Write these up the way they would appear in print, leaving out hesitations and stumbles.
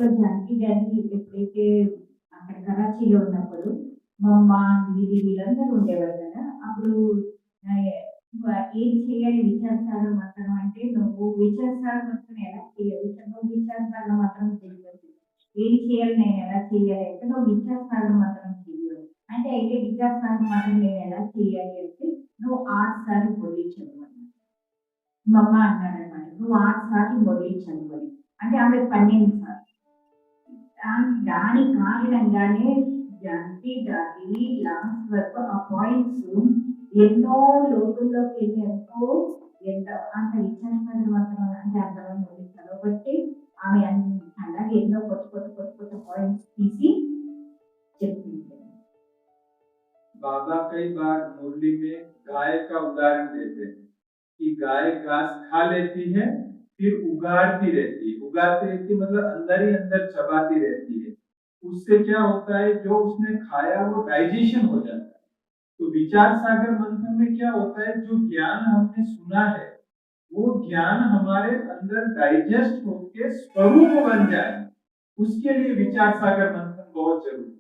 లైఫ్‌లో జానకి గారిని ఎప్పుడైతే అక్కడ కరాచీలో ఉన్నప్పుడు మా అమ్మ, దీది వీళ్ళందరూ ఉండేవారు కదా! అప్పుడు ఆహ్, ఏది చేయాలి విచారసాగర్ మంథనం అంటే, నువ్వు విచారసాగర్ మంథనం ఎలా చేయాలి? నువ్వు విచారసాగర్ మంథనం చెయ్యొద్దు. ఏది చేయాలి నేనెలా చేయాలి అంటే, నువ్వు విచారసాగర్ మంథనం చెయ్యు. అంటే అయితే విచారసాగర్ మంథనం నేనెలా చేయాలి అంటే, నువ్వు 6 సార్లు మురళి చదువు అన్నారు. మా అమ్మ అన్నారనమాట. నువ్వు 6 సార్లు మురళి చదువు అని. అంటే ఆమె 12 సార్లు. దాని కారణంగానే జానకి గారి లాస్ట్ వరకు ఆ పాయింట్స్ ఎన్నో లోతుల్లోకెళ్ళి ఎంత అంత విచారణ మాత్రం అంటే అంతవరకు మురళి చదవబట్టి ఆమె అలాగే ఎన్నో కొత్త పాయింట్స్ తీసి చెప్తుంది. बाबा कई बार मुरली में गाय का उदाहरण देते हैं कि गाय घास खा लेती है फिर उगाड़ती रहती है। उगाड़ती रहती मतलब अंदर ही अंदर चबाती रहती है। उससे क्या होता है, जो उसने खाया वो डाइजेशन हो जाता है। तो विचार सागर मंथन में क्या होता है, जो ज्ञान हमने सुना है वो ज्ञान हमारे अंदर डाइजेस्ट होकर स्वरूप बन जाए, उसके लिए विचार सागर मंथन बहुत जरूरी है।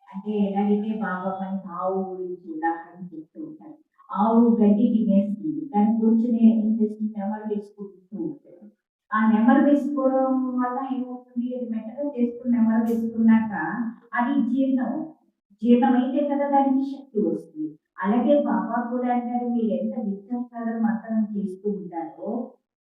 అంటే ఎలాగైతే బాబా మనకి ఆవు గురించి ఉదాహరణ చెప్తూ ఉంటారు. ఆవు గడ్డి తినేస్తుంది. దాని కూర్చొని ఏం చేస్తుంది, నెమరు వేసుకుంటూ ఉంటుంది. ఆ నెమరు వేసుకోవడం వల్ల ఏమవుతుంది, అది మెత్తగా చేసుకుని నెమరు వేసుకున్నాక అది జీర్ణమైతే కదా దానికి శక్తి వస్తుంది. అలాగే బాబా కూడా అంటారు, మీరు ఎంత విశ్వాసాలు మంత్రం చేస్తూ ఉంటారో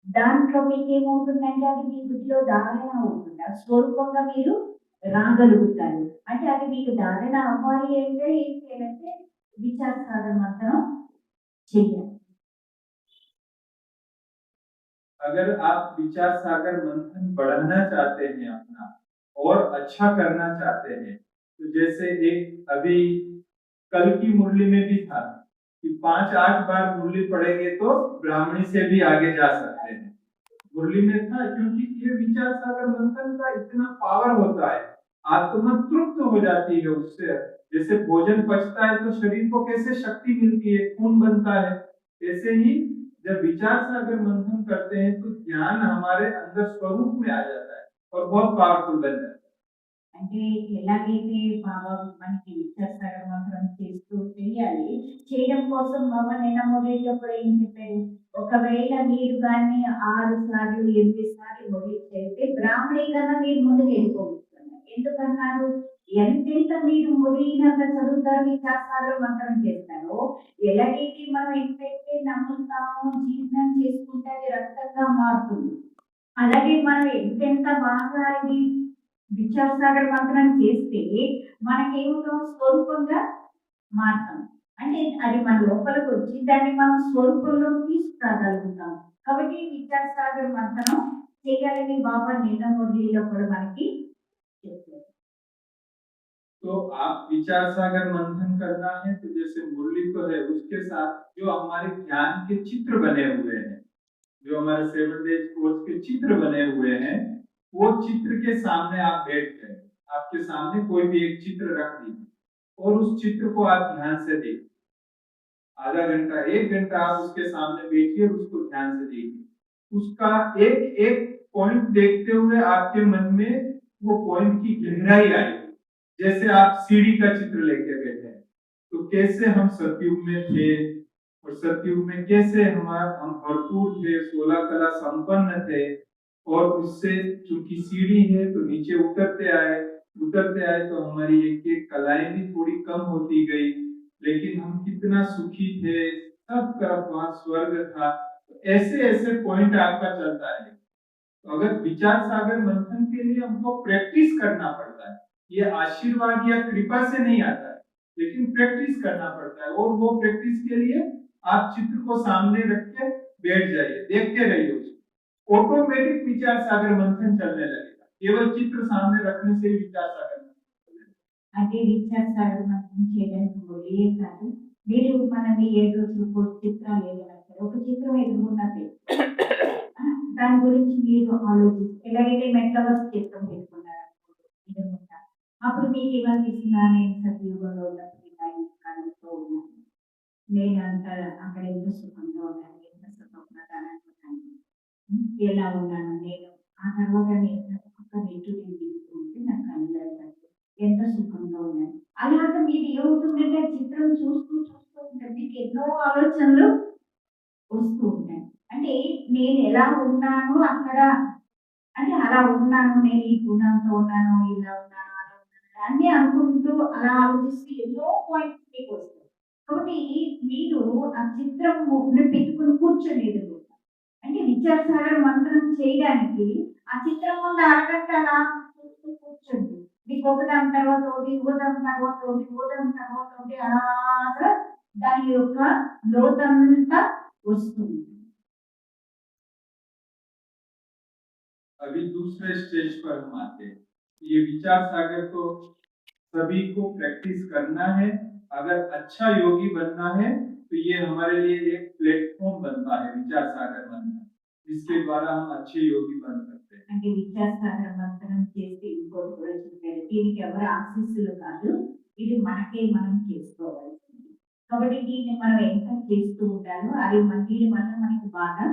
దాంట్లో మీకేమవుతుందంటే అది మీ బుద్ధిలో ధారణ అవుతుంది. ఆ స్వరూపంగా మీరు రాగలుగుతారు. అంటే అది మీకు ధారణ అవ్వాలి అంటే ఏం చేయాలంటే విచార సాధన మంత్రం చెయ్యాలి. अगर आप विचार सागर मंथन बढ़ाना चाहते हैं अपना और अच्छा करना चाहते हैं, तो जैसे एक अभी कल की मुरली में भी था कि 5-8 बार मुरली पढ़ेंगे तो ब्राह्मणी से भी आगे जा सकते हैं। मुरली में था क्योंकि ये विचार सागर मंथन का इतना पावर होता है, आत्मा तृप्त हो जाती है उससे। जैसे भोजन पचता है तो शरीर को कैसे शक्ति मिलती है, खून बनता है, ऐसे ही जब विचार सागर मंथन करते हैं तो ज्ञान हमारे अंदर स्वरूप में आ जाता है और बहुत पावरफुल बन जाता है। అంటే ఎలాగైతే బాబా మనకి విచార సాగర మంత్రం చేస్తూ చేయాలి, చేయడం కోసం బాబా నిన్న మురళిలో కూడా ఏం చెప్పారు, ఒకవేళ మీరు కానీ 6 సార్లు 8 సార్లు మురళి చేస్తే బ్రాహ్మణి కన్నా మీరు ముందుకు వెళ్ళిపోతున్నారు. ఎందుకన్నారు, ఎంతెంత మీరు మురళినంత చదువుతారు విచార సాగర మంత్రం చేస్తారో, ఎలాగైతే మనం ఎంతైతే నమ్ముతామో జీర్ణం చేసుకుంటే అది రక్తంగా మారుతుంది. అలాగే మనం ఎంతెంత బాగా ఇది విచార సాగర్ మంత్రం చేస్తే మనకేమవుతాం, స్వరూపంగా మారుతాం. అంటే అది మన లోపలికి వచ్చి దాన్ని మనం స్వరూపంలో తీసుకురాగలుగుతాం. కాబట్టి విచార సాగర్ మంత్రం చేయాలని బాబా నిన్న మురళిలో కూడా మనకి చెప్పారు. तो आप विचार सागर मंथन करना है तो जैसे मुरली तो है, उसके साथ जो हमारे ज्ञान के चित्र बने हुए हैं, जो हमारे 7 डेज कोर्स के चित्र बने हुए हैं, वो चित्र के सामने आप बैठ गए, आपके सामने कोई भी एक चित्र रख दीजिए और उस चित्र को आप ध्यान से देखिए। आधा घंटा 1 घंटा आप उसके सामने बैठिए, उसको ध्यान से देखिए। उसका एक एक पॉइंट देखते हुए आपके मन में वो पॉइंट की गहराई आएगी। जैसे आप सीढ़ी का चित्र लेके बैठे हैं, तो कैसे हम सतयुग में थे और सतयुग में कैसे हम भरपूर थे, 16 कला संपन्न थे, और उससे चूंकि सीढ़ी है तो नीचे उतरते आए तो हमारी एक एक कलाएं भी थोड़ी कम होती गई, लेकिन हम कितना सुखी थे, सब तरफ वहां स्वर्ग था। ऐसे ऐसे पॉइंट आपका चलता है। तो अगर विचार सागर मंथन के लिए हमको प्रैक्टिस करना पड़ता है, ये आशीर्वाद या कृपा से नहीं आता है, लेकिन प्रैक्टिस करना पड़ता है। और वो प्रैक्टिस के लिए आप चित्र को सामने रख के बैठ जाइए, देखते रहिए उसको, ऑटोमेटिक विचार सागर मंथन चलने लगेगा। केवल चित्र सामने रखने से ही विचार सागर मंथन चलेगा। అంటే విచార సాగర మంత్రం చేయడానికి మురళియే కాదు, మీరు మనం 7 రోజులు చిత్రాలు ఏదైనా సరే ఒక చిత్రం ఎదుర్కొన్నది దాని గురించి మీరు ఆలోచిస్తే ఎలాగైతే మెట్లవర్స్ చిత్రం పెట్టుకున్నారు ఎదుర్కొంటారు, అప్పుడు మీకు ఏమనిపిస్తుందా, నేను సతయుగంలో ఉన్నప్పుడు ఇలా ఈ కాలంతో ఉన్నాను, నేను అంత అక్కడ ఎంత సుఖంగా ఉన్నాను, ఎంత సుఖప్రదానంగా ఉన్నాను, ఎలా ఉన్నాను నేను, ఆ తర్వాత నేను ఒక నెట్టు కళ్ళు చూస్తూ ఉంటే మీకు ఎన్నో ఆలోచనలు వస్తూ ఉంటాయి. అంటే నేను ఎలా ఉన్నాను అక్కడ, అంటే అలా ఉన్నాను, నేను ఈ గుణంతో ఉన్నాను, ఇలా ఉన్నాను, అలా ఉన్నాను అన్నీ అనుకుంటూ అలా ఆలోచిస్తూ ఎన్నో పాయింట్స్ మీకొస్తాయి. కాబట్టి మీరు ఆ చిత్రముని పెట్టుకొని కూర్చోలేదు. అంటే విద్యాసాగర్ మంత్రం చేయడానికి ఆ చిత్రం ముందు అరగంట అలా చూస్తూ కూర్చోండి. మీకు ఒకదాని తర్వాత ఒకటి, ఒకదాని తర్వాత ఒకటి, ఒకదాని తర్వాత ఒకటి అలాగా దాని యొక్క లోతంతా వస్తుంది. अभी दूसरे स्टेज पर हम आते हैं। ये विचार सागर तो सभी को प्रैक्टिस करना है। अगर अच्छा योगी बनना है तो ये हमारे लिए एक प्लेटफॉर्म बनता है विचार सागर मंथन, जिसके द्वारा हम अच्छे योगी बन सकते हैं। అంటే విద్యాసాగర మంత్రం చేస్తే ఇంకోటి కూడా చెప్పారు. దీనికి ఎవరి ఆశీస్సులు కాదు. ఇది మనకే మనం చేసుకోవాల్సింది. కాబట్టి దీన్ని మనం ఎంత చేస్తూ ఉండాలో అది దీని వల్ల మనకి బాగా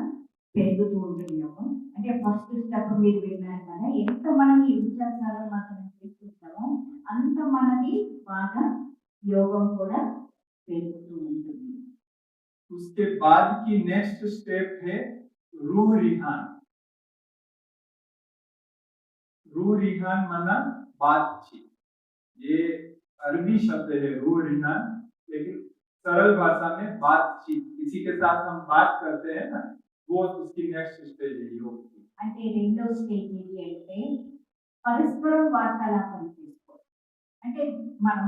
పెరుగుతూ ఉంటుందేమో. అంటే ఫస్ట్ స్టెప్ మీరు విన్నారు కదా, ఎంత మనం ఈ విద్యాసాగర మంత్రం చేస్తుంటామో అంత మనది బాగా యోగం కూడా పెరుగుతూ ఉంటుంది. उसके बाद की नेक्स्ट स्टेप है रूह रिहान। रूह रिहान माना बातचीत। ये अरबी शब्द है रूह रिहान, लेकिन सरल भाषा में बातचीत, किसी के साथ हम बात करते हैं ना, वो इसकी नेक्स्ट स्टेज है योग की। అంటే రెండో స్టేజ్ ఏంటి అంటే పరస్పరం వార్తాలాపన చేసుకోవాలి. అంటే మనం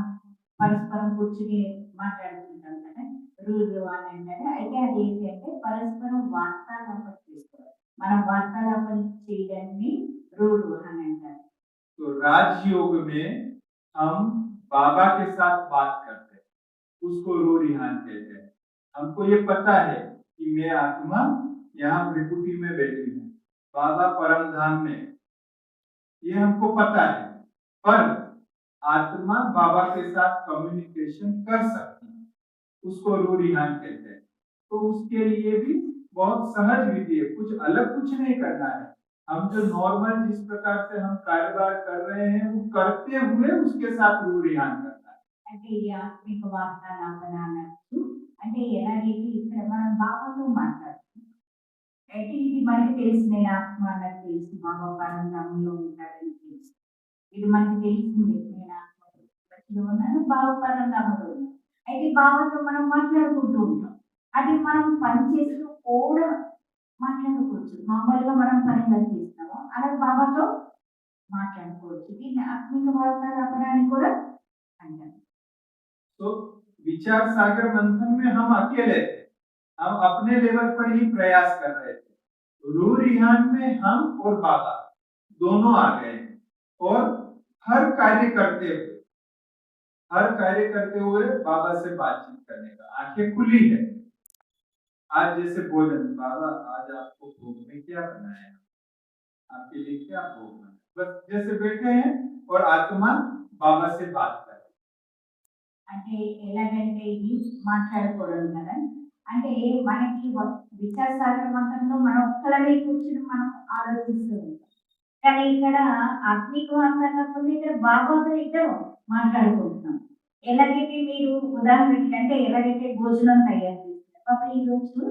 పరస్పరం కూర్చుని మాట్లాడుకుంటాం కదా, రూలు అని అంటారు. అయితే అది ఏంటి అంటే పరస్పరం వార్తాలాపన చేసుకోవాలి. మనం వార్తాలాపన చేయడాన్ని రూలు అని అంటారు. तो राजयोग में हम बाबा के साथ बात करते हैं, उसको रूह रिहान कहते हैं। हमको ये पता है कि मैं आत्मा यहाँ त्रिपुटी में बैठी हूँ, बाबा परम धाम में, ये हमको पता है। पर आत्मा बाबा के साथ कम्युनिकेशन कर सकती है, उसको रूह रिहान कहते हैं। तो उसके लिए भी बहुत सहज विधि है, कुछ अलग कुछ नहीं करना है। हम जो नॉर्मल जिस प्रकार से हम कारोबार कर रहे हैं वो करते हुए उसके साथ रूह रिहान करना है। అంటే ఈ ఆత్మిక వార్తాలాపన అన్నట్టు అంటే ఎలాగైతే ఇక్కడ మనం బాబాతో మాట్లాడుతున్నాం. అయితే ఇది మనకి తెలిసి నేను ఆత్మ అన్నది తెలుసు, బాబా పరంధామంలో ఉంటాడని తెలుసు. ఇది మనకి తెలిసింది, నేను ఆత్మలో ఉన్నాను, బాబా పరంధామంలో ఉన్నాను. అయితే బాబాతో మనం మాట్లాడుకుంటూ ఉంటాం. అది మనం పని చేస్తూ కూడా మాట్లాడుకోవచ్చు. మామూలుగా మనం పని ఎలా చేస్తామో అలా బాబాతో మాట్లాడుకోవచ్చు. దీన్ని ఆత్మిక వార్తాలాపన అని కూడా అంటారు. तो विचार सागर मंथन में हम अकेले थे, हम अपने लेवल पर ही प्रयास कर रहे थे। रूह रिहान में हम और बाबा दोनों आ गए और हर कार्य करते हुए बाबा से बातचीत करने का आंखें खुली है। आज जैसे भोजन, बाबा आज आपको भोग में क्या बनाया, आपके लिए क्या भोग बना, बस जैसे बैठे हैं और आत्मा बाबा से बात कर। అంటే ఎలాగంటే ఇది మాట్లాడుకోవడం కదా, అంటే మనకి విచారసాగర మంత్రంలో మనం ఒక్కలనే కూర్చుని మనం ఆలోచిస్తూ ఉంటాం. కానీ ఇక్కడ ఆత్మిక వార్తాలాపన ఇక్కడ బాబాతో ఇద్దరు మాట్లాడుకుంటున్నాం. ఎలాగైతే మీరు ఉదాహరణకి అంటే ఎలాగైతే భోజనం తయారు చేస్తారు, పాప ఈరోజు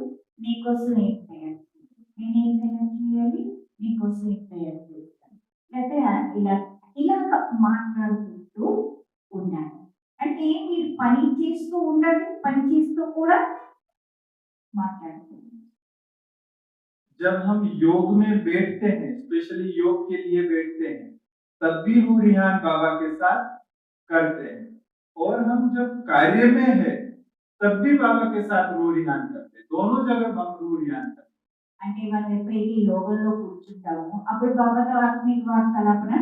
నీకోసం ఏం తయారు చేయాలి, నేనేం తయారు చేయాలి, నీకోసం ఏం తయారు చేస్తాను, లేకపోతే ఇలాగ మాట్లాడుకుంటూ ఉండాలి. అంటే మీరు పని చేస్తూ ఉండాలి, పని చేస్తూ కూడా మాట్లాడుకోండి. जब हम योग में बैठते हैं, स्पेशली योग के लिए बैठते हैं, तब भी रूह रिहान बाबा के साथ करते हैं। और हम जब कार्य में है तब भी बाबा के साथ रूह रिहान करते हैं। दोनों जगह हम रूह रिहान करते हैं। అంటే మనం ఎప్పుడైతే యోగంలో కూర్చుంటామో అప్పుడు బాబాతో ఆత్మిక వార్తాలాపన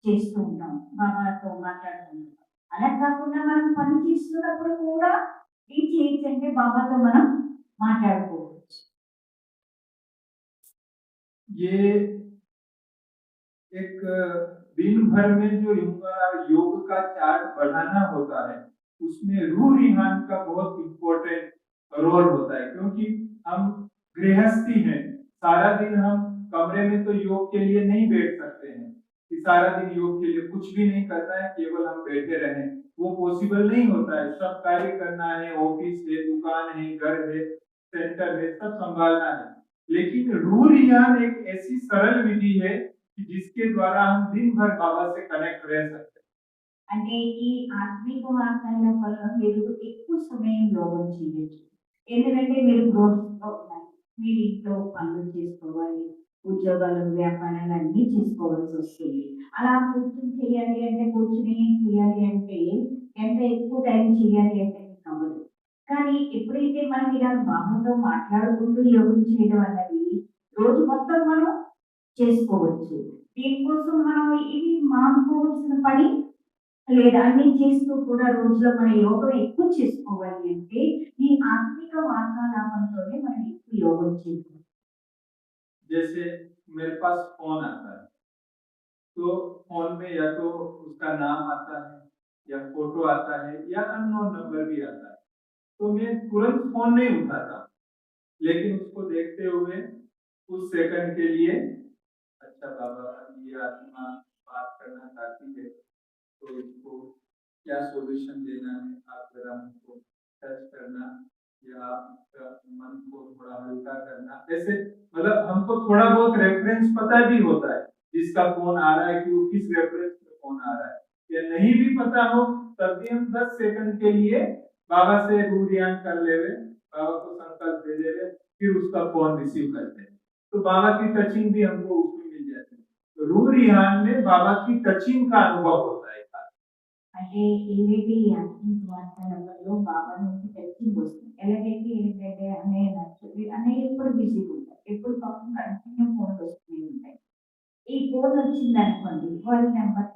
చేస్తూ ఉంటాం, బాబాతో మాట్లాడుకుంటాం. అలా కాకుండా మనం పని చేస్తున్నప్పుడు కూడా ఏం చేయొచ్చు అంటే బాబాతో మనం మాట్లాడుకోవచ్చు. ये एक दिन भर में जो योग का चार्ट बढ़ाना होता है उसमें रूह रिहान का बहुत इम्पोर्टेंट रोल होता है, क्योंकि हम गृहस्थी हैं, सारा दिन हम कमरे में तो योग के लिए नहीं बैठ सकते हैं, कि सारा दिन योग के लिए कुछ भी नहीं करना है, केवल हम बैठे रहें, वो पॉसिबल नहीं होता है। सब कार्य करना है, ऑफिस है, दुकान है, घर है, सेंटर है, सब संभालना है। लेकिन रूरियान एक ऐसी सरल विधि है कि जिसके द्वारा हम दिन भर बाबा से कनेक्ट रह सकते हैं। అంటే ఈ ఆత్మిక వార్తల వల్ల మీరు ఎక్కువ సమయం యోగం చేయొచ్చు. ఎందుకంటే మీరు రోజులో మీరు ఇంట్లో పనులు చేసుకోవాలి, ఉద్యోగాలు, వ్యాపారాలు అన్నీ చేసుకోవాల్సి వస్తుంది. అలా కూర్చొని చేయాలి అంటే కూర్చొని చేయాలి అంటే ఎంత ఎక్కువ టైం చేయాలి అంటే మీకు అవ్వదు. కానీ ఎప్పుడైతే మనం ఇలా బాబాతో మాట్లాడుకుంటూ యోగం చేయడం అన్నది రోజు మొత్తం మనం చేసుకోవచ్చు. దీనికోసం మనం ఇది మానుకోవాల్సిన పని లేదా అన్ని చేస్తూ కూడా రోజులో మన యోగం ఎక్కువ చేసుకోవాలి అంటే ఈ ఆత్మిక వార్తాలాపంతోనే మనం ఎక్కువ యోగం చేయగలం. जैसे मेरे पास फोन आता है, तो फोन में या तो उसका नाम आता है या फोटो आता है या अननोन नंबर भी आता है, तो मैं तुरंत फोन नहीं उठाता, लेकिन उसको देखते हुए कुछ सेकंड के लिए अच्छा बाबा ये आत्मा बात करना चाहती है, तो इसको क्या सॉल्यूशन देना है, आप जरा हमको टच करना या आपका मन को थोड़ा हल्का करना, ऐसे मतलब हमको थोड़ा बहुत रेफरेंस पता भी होता है जिसका फोन आ रहा है कि वो किस रेफरेंस पे फोन आ रहा है, या नहीं भी पता हो तब भी हम 10 सेकंड के लिए बाबा से रूरियान कर लेवे, बाबा को संकल्प दे देवे, फिर उसका फोन रिसीव करते हैं, तो बाबा की टचिंग भी हमको उसमें मिल जाती है। तो रूरियान में बाबा की टचिंग का अनुभव होता है। అంటే ఏవేవి ఈ ఆత్మిక వార్తాలలో బాబా నుంచి టచింగ్ వస్తుంది. ఎలాగైతే ఏంటంటే అన్నయ్య నచ్చుది, అన్నయ్య ఎప్పుడు బిజీగా ఉంటారు, ఎప్పుడు పాపం కంటిన్యూ ఫోన్లు వస్తూనే ఉంటాయి. ఈ ఫోన్ వచ్చింది అనుకోండి, వాళ్ళ నెంబర్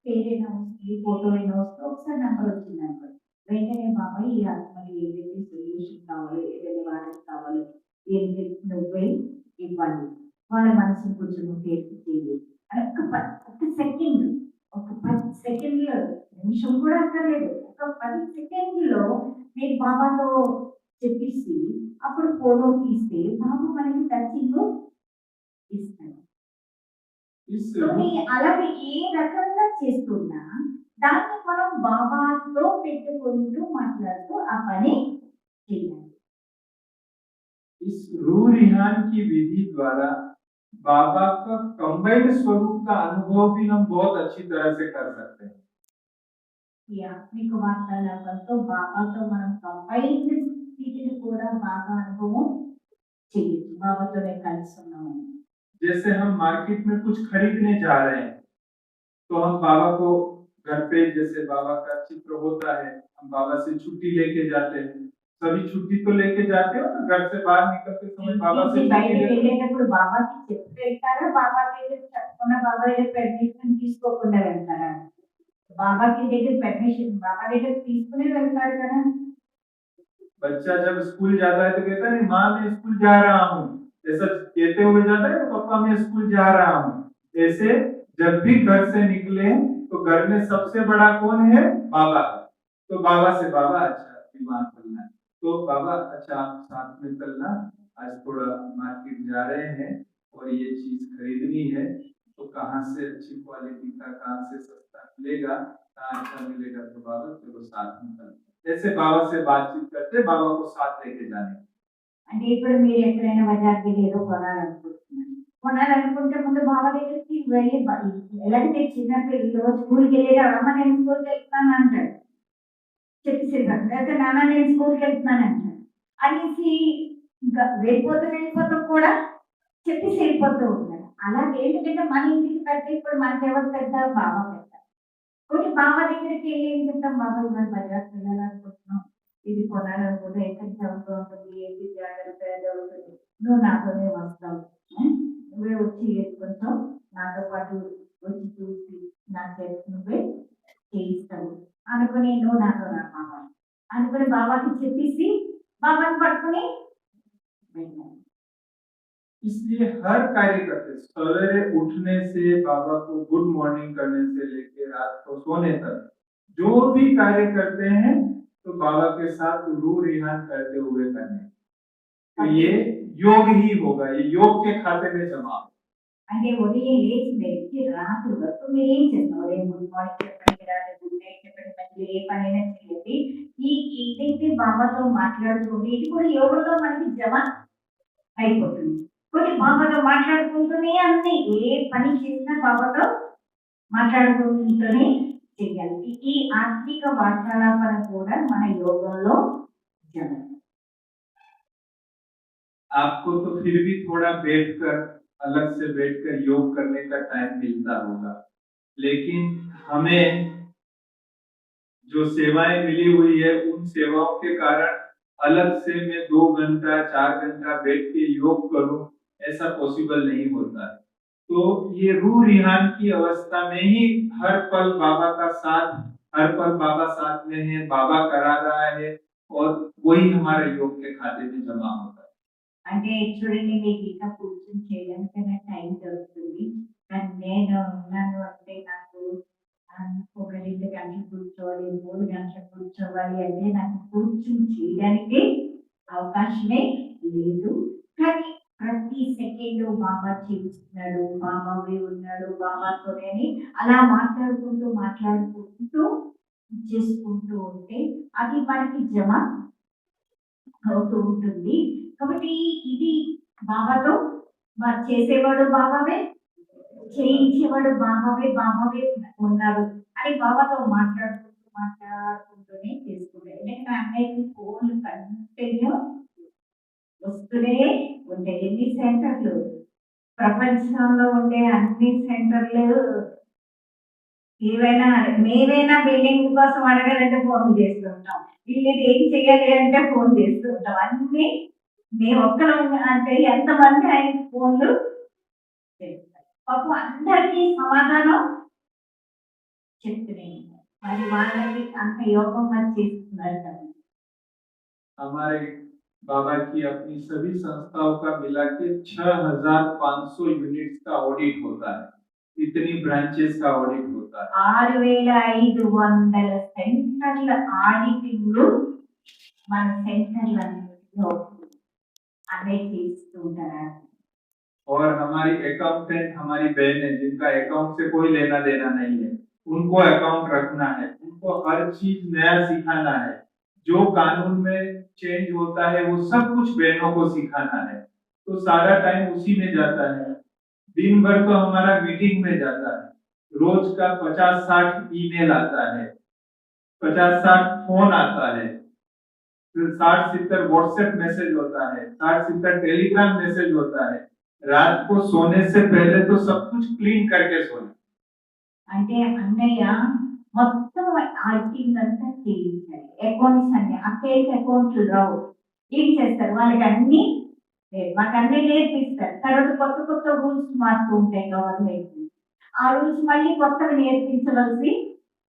పేరైనా వస్తుంది, ఫోటో అయినా వస్తుంది, ఒకసారి నెంబర్ వచ్చింది అనుకోండి, వెంటనే బాబా ఈ ఆత్మకి ఏదైతే సొల్యూషన్ కావాలో, ఏదైతే వాళ్ళకి కావాలో ఏంటి నువ్వే ఇవ్వాలి, వాళ్ళ మనసును కొంచెం టేస్ట్ చేయాలి అని ఒక సెకండ్, ఒక 10 సెకండ్లు, నిమిషం కూడా అక్కర్లేదు, ఒక 10 సెకండ్లో మీరు బాబాతో చెప్పేసి అప్పుడు ఫోటో తీస్తే బాబా మనకి టచింగ్ ఇస్తాడు. इस అలాగే ఏ రకంగా చేస్తున్నా దాన్ని మనం బాబాతో పెట్టుకుంటూ మాట్లాడుతూ ఆ పని చేయాలి. इस रूरियान की विधि द्वारा बाबा का कंबाइंड स्वरूप का अनुभव भी हम बहुत अच्छी तरह से कर सकते हैं। ఈ ఆత్మిక వార్తాలాపంతో బాబాతో మనం కంబైన్డ్ స్థితిని కూడా బాగా అనుభవం చేయొచ్చు, బాబాతోనే కలిసి ఉన్నామని. जैसे हम मार्केट में कुछ खरीदने जा रहे हैं, तो हम बाबा को घर पे, जैसे बाबा का चित्र होता है, हम बाबा से छुट्टी लेके जाते हैं। सभी छुट्टी तो लेके जाते हो ना, घर से बाहर निकलते समय बाबा से ఇంటికి బయటకు छुट्टी लेते వెళ్ళేటప్పుడు బాబాకి చెప్పి వెళ్తారా, బాబా దగ్గర చెప్పకుండా బాబా దగ్గర పర్మిషన్ తీసుకోకుండా వెళ్తారా? బాబాకి దగ్గర పర్మిషన్ బాబా దగ్గర తీసుకునే వెళ్తారు కదా. बच्चा जब स्कूल जाता है तो कहता है माँ मैं स्कूल जा रहा हूँ, ऐसा कहते हुए जाता है, पापा मैं स्कूल जा रहा हूँ। ऐसे जब भी घर से निकले तो घर में सबसे बड़ा कौन है? बाबा है। तो बाबा से बाबा अच्छा बीमार चलना है, तो बाबा अच्छा आप साथ में चलना, आज थोड़ा मार्केट जा रहे हैं और ये चीज खरीदनी है, तो कहाँ से अच्छी क्वालिटी का, कहाँ से सस्ता मिलेगा, कहाँ अच्छा मिलेगा, तो बाबा चलो साथ में चलते। ऐसे बाबा से बातचीत करते बाबा को साथ लेके जाने। అంటే ఇప్పుడు మీరు ఎక్కడైనా బజార్కి వెళ్ళి ఏదో కొనాలనుకుంటే ముందు బాబా దగ్గరికి వెళ్ళి ఎలాగైతే చిన్నపిల్లలు స్కూల్కి వెళ్ళేటప్పుడు అమ్మ నేను స్కూల్కి వెళ్తున్నాను అంటాడు, చెప్పేసేదాన్ని, లేకపోతే నాన్న నేను స్కూల్కి వెళ్తున్నాను అంటాడు అనేసి ఇంకా వెళ్ళిపోతూ కూడా చెప్పేసి వెళ్ళిపోతూ ఉంటాడు. అలాగే ఏంటంటే మన ఇంటికి పెద్ద, ఇప్పుడు మనకి ఎవరు పెద్ద? బాబా పెద్ద. ఒకటి బాబా దగ్గరికి వెళ్ళి ఏం చెప్తాం, బాబా ఇవాళ బజార్కి వెళ్ళాలనుకుంటున్నాం, ఇది కొనాలనుకుంటే ఎక్కడ చదువుతూ ఉంటుంది, ఏంటి జాగ్రత్త జరుగుతుంది, నువ్వు నాతోనే వస్తావు, నువ్వే వచ్చి కొంచెం నాతో పాటు వచ్చి చూసి నా చేతి నువ్వే చేయిస్తావు అనుకుని నువ్వు నాతో రా బాబా అనుకుని బాబాకి చెప్పేసి బాబాని పట్టుకుని వెళ్ళాలి. इसलिए हर कार्य करते सवेरे उठने से बाबा को गुड मॉर्निंग करने से लेके रात को सोने तक जो भी कार्य करते हैं तो बाबा के साथ रूरियान करते हुए करने, तो ये योग ही होगा, ये योग के खाते में जमा। అంటే ఉదయం లేచి వ్యక్తి రాత్రి వరకు మీరు ఏం చేస్తున్నారు? ఉదయం గుడ్ మార్నింగ్ చెప్పండి, రాత్రి గుడ్ నైట్ చెప్పండి, మధ్యలో ఏ పనైనా చేయండి. ఈ ఏదైతే బాబాతో మాట్లాడుతుంది ఇది కూడా యోగంలో మనకి జమ అయిపోతుంది. కొన్ని బాబాతో మాట్లాడుకుంటూనే అన్ని ఏ పని చేసినా బాబాతో మాట్లాడుకుంటూనే చెయ్యాలి. ఈ ఆత్మిక వార్తాలాపన కూడా మన యోగంలో జమ. आपको तो फिर भी थोड़ा बैठकर अलग से बैठकर योग करने का टाइम मिलता होगा, लेकिन हमें जो सेवाएं मिली हुई है उन सेवाओं के कारण अलग से मैं 2 घंटा 4 घंटा बैठ के योग करूं ऐसा पॉसिबल नहीं होता है। तो ये रूह रिहान की अवस्था में ही हर पल बाबा का साथ, हर पल बाबा साथ में है, बाबा करा रहा है और वही हमारे योग के खाते में जमा होता है। అంటే చూడండి, మీకు ఇంకా కూర్చొని చేయడానికైనా టైం దొరుకుతుంది, కానీ నేను ఉన్నాను అంటే నాకు ఒక 2 గంటలు కూర్చోవాలి, 3 గంటలు కూర్చోవాలి అంటే నాకు కూర్చొని చేయడానికి అవకాశమే లేదు. కానీ ప్రతి సెకండ్ బాబా చేస్తున్నాడు, బాబావే ఉన్నాడు, బాబాతోనే అని అలా మాట్లాడుకుంటూ చేసుకుంటూ ఉంటే అది మనకి జమ అవుతూ ఉంటుంది. కాబట్టి ఇది బాబాతో చేసేవాడు బాబావే, చేయించేవాడు బాబావే, బాబావే ఉన్నాడు అని బాబాతో మాట్లాడుకుంటూనే చేసుకుంటాడు. ఎందుకంటే అన్నయ్యకి ఫోన్లు కంటిన్యూ వస్తూనే ఉంటాయి. ఎన్ని సెంటర్లు, ప్రపంచంలో ఉండే అన్ని సెంటర్లు మేమైనా బిల్డింగ్ కోసం అడగాలంటే ఫోన్ చేస్తూ ఉంటాం, వీళ్ళు ఏం చెయ్యాలి అంటే ఫోన్ చేస్తూ ఉంటాం. అన్ని మేము ఒక్కరం అంటే ఎంతమంది ఆయన ఫోన్లు చేస్తారు. పాపం అందరికీ సమాధానం చెప్తున్నాయి, మరి వాళ్ళకి అంత యోగం మరి చేస్తున్నారు కదా. हमारे बाबा की अपनी सभी संस्थाओं का मिला के 6500 यूनिट्स का ऑडिट होता है, इतनी ब्रांचेस का ऑडिट होता है। 6500 సెంటర్ల ఆడిటింగ్ మన సెంటర్లలో అదే చేస్తుంటారు. और हमारी अकाउंटेंट हमारी बहन है जिनका अकाउंट से कोई लेना देना नहीं है, उनको अकाउंट रखना है, उनको हर चीज नया सिखाना है, जो कानून में चेंज होता है वो सब कुछ बहनों को सिखाना है। तो सारा टाइम उसी में जाता है। दिन भर तो हमारा मीटिंग में जाता है, रोज का 50-60 ईमेल आता है, 50-60 फोन आता है, 60-70 व्हाट्सएप मैसेज होता है, 60-70 टेलीग्राम मैसेज होता है। रात को सोने से पहले तो सब कुछ क्लीन करके सोना। అంటే అన్నయ్య మొత్తం ఆడిటింగ్ అంతా చేయించాలి. అకౌంట్స్ అన్ని అక్కడికి అకౌంట్లు రావు, ఏం చేస్తారు వాళ్ళకి అన్ని మాకు అన్ని నేర్పిస్తారు. తర్వాత కొత్త కొత్త రూల్స్ మారుతూ ఉంటాయి గవర్నమెంట్, ఆ రూల్స్ మళ్ళీ కొత్తగా నేర్పించవలసి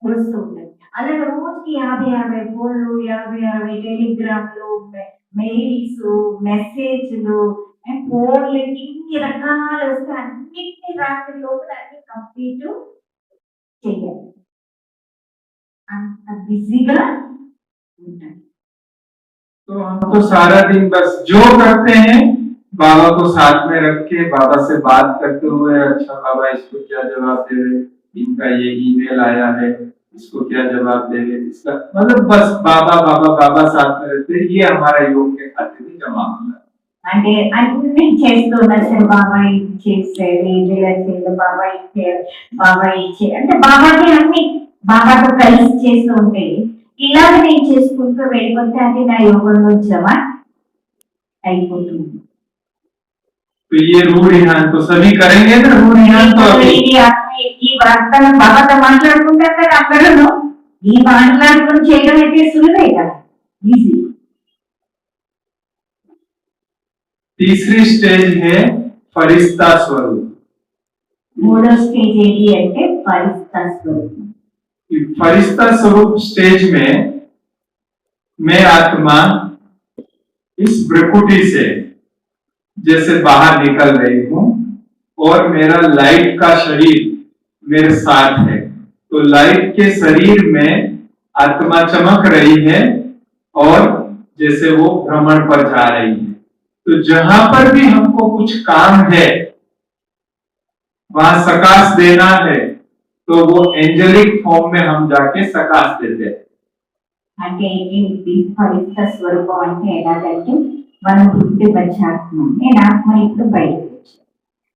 వస్తూ ఉంటాయి. అలాగే రోజుకి 50-60 ఫోన్లు, 50-60 టెలిగ్రామ్లు, మెయిల్స్, మెసేజ్లు, ఫోన్లు ఇన్ని రకాలు వస్తే అన్నిటినీ రాత్రి లోపల అన్ని కంప్లీట్ చేయాలి. అంత బిజీగా ఉంటాయి. तो हम तो सारा दिन बस जो करते हैं बाबा को साथ में रख के बाबा से बात करते हुए, अच्छा बाबा इसको क्या जवाब देवे, इनका ये ईमेल आया है इसको क्या जवाब देवे, इसका मतलब बस बाबा बाबा बाबा साथ में रहते, ये हमारा योग के खाते में जमा होता है। అంటే అన్ని చేస్తూ ఉన్నారు సార్, బాబా ఇది చేస్తాడు, ఇది ఇలా చేయదు, బాబా ఇచ్చే, బాబా ఇచ్చే అంటే బాబాకి అన్ని బాబాతో కలిసి చేస్తూ ఉంటాయి. ఇలాగ నేను చేసుకుంటూ వెళ్ళిపోతే అది నా యోగంలో జమ అయిపోతుంది. तो ये रूह रिहान तो सभी करेंगे ना, रूह रिहान तो ఈ వార్తను బాబాతో మాట్లాడుకుంటారు కదా అందరూ, ఈ మాట్లాడుకుని చేయడం అయితే సులువే కదా, ఈజీ. तीसरी स्टेज है फरिश्ता स्वरूप। మూడో స్టేజ్ ఏంటి అంటే ఫరిష్తా స్వరూపం. फरिश्ता स्वरूप स्टेज में मैं आत्मा इस भ्रकुटी से जैसे बाहर निकल रही हूं और मेरा लाइट का शरीर मेरे साथ है, तो लाइट के शरीर में आत्मा चमक रही है और जैसे वो भ्रमण पर जा रही है। तो जहां पर भी हमको कुछ काम है वहां सकाश देना है तो वो एंजेलिक फॉर्म में हम जाके सकाश देते हैं। అంటే ఈ ఫలిత స్వరూపం అంటే ఎలాగంటే మనం పుట్టి వచ్చే ఆత్మ, నేను ఆత్మ ఇప్పుడు బయటకు వచ్చాను.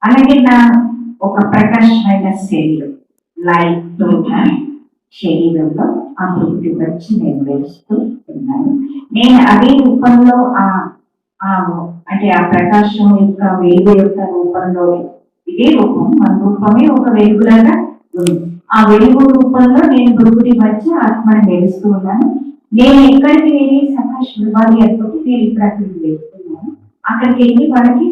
అలాగే నా ఒక ప్రకాశమైన శరీరం, లైట్ ఉన్న శరీరంలో ఆ పుట్టి వచ్చి నేను వెలుస్తూ ఉన్నాను. నేను అదే రూపంలో అంటే ఆ ప్రకాశం యొక్క వెలుగు యొక్క రూపంలో, ఇదే రూపం, మన రూపమే ఒక వెలుగులాగా ఉంది. ఆ వెలుగు రూపంలో నేను పుట్టి వచ్చి ఆత్మని వెలుస్తూ ఉన్నాను. నేను ఎక్కడికి వెళ్ళి సకాశ్ ఇవ్వాలి అనుకుంటే నేను ఇప్పుడు అక్కడికి వెళ్తున్నాను. అక్కడికి వెళ్ళి వాళ్ళకి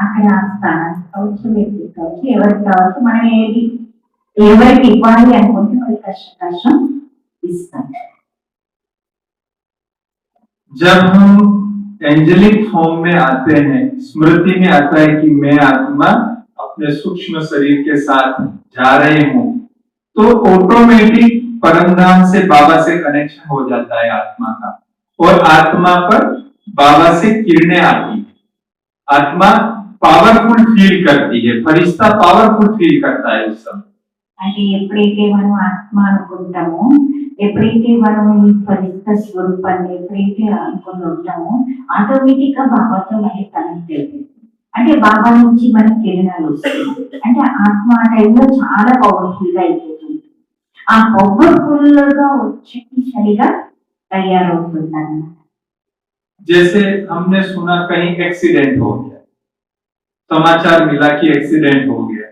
అక్కడ స్థానానికి కావచ్చు, వ్యక్తికి కావచ్చు, ఎవరికి కావచ్చు, మనం ఏది ఎవరికి ఇవ్వాలి అనుకుంటే వాళ్ళకి కష్టం ఇస్తాం. जब हम एंजेलिक फॉर्म में आते हैं, स्मृति में आता है कि मैं आत्मा अपने सूक्ष्म शरीर के साथ जा रही हूँ, तो ऑटोमेटिक परमधाम से बाबा से कनेक्शन हो जाता है आत्मा का, और आत्मा पर बाबा से किरणें आती है। आत्मा पावरफुल फील करती है, फरिश्ता पावरफुल फील करता है उस समय। అంటే ఎప్పుడైతే మనం ఆత్మ అనుకుంటామో, ఎప్పుడైతే మనం ఈ ఫలిత స్వరూపాన్ని ఎప్పుడైతే అనుకుని ఉంటామో, ఆటోమేటిక్ గా బాబాతో మనకి కనెక్ట్ అయిపోతుంది. అంటే బాబా నుంచి మనకి కిరణాలు వస్తాయి. అంటే ఆత్మ ఆ టైంలో చాలా పవర్ఫుల్ గా అయిపోతుంది. ఆ పవర్ఫుల్ గా శక్తిశాలిగా తయారవుతుంది అన్నమాట. जैसे हमने सुना कहीं एक्सीडेंट हो गया, समाचार मिला कि एक्सीडेंट हो गया,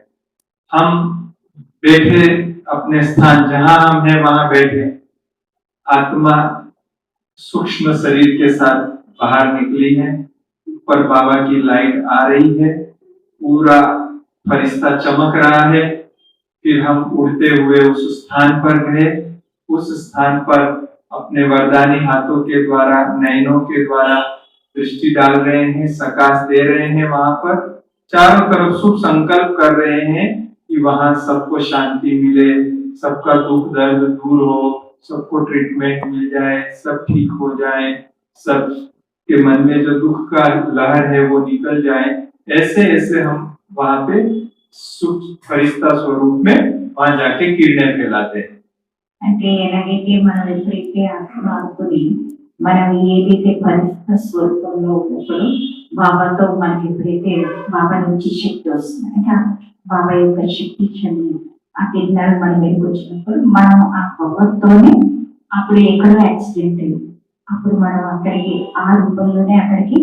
हम बैठे अपने स्थान जहां हम हैं वहां बैठे, आत्मा सूक्ष्म शरीर के साथ बाहर निकली है, ऊपर बाबा की लाइट आ रही है, पूरा फरिश्ता चमक रहा है, फिर हम उड़ते हुए उस स्थान पर गए, उस स्थान पर अपने वरदानी हाथों के द्वारा, नयनों के द्वारा दृष्टि डाल रहे हैं, सकाश दे रहे हैं, वहां पर चारों तरफ शुभ संकल्प कर रहे हैं कि वहां सबको शांति मिले, सबका दुख दर्द दूर हो, सबको ट्रीटमेंट मिल जाए, सब ठीक हो जाए, सब के मन में जो दुख का लहर है वो निकल जाए। ऐसे ऐसे हम वहां पे फरिश्ता स्वरूप में वहां जाके किरणें फैलाते हैं। అంటే ఎలాగైతే మనం ఎప్పుడైతే ఆత్మ అనుకుని మనం ఏదైతే పరిస్థితి స్వరూపంలో ఉన్నప్పుడు బాబాతో మనకి ఎప్పుడైతే బాబా నుంచి శక్తి వస్తుంది, అంటే బాబా యొక్క శక్తి ఆ కిరణాలు మనం వెళ్ళికొచ్చినప్పుడు మనం ఆ పవర్తోనే, అప్పుడు ఎక్కడో యాక్సిడెంట్ అయింది, అప్పుడు మనం అక్కడికి ఆ రూపంలోనే అక్కడికి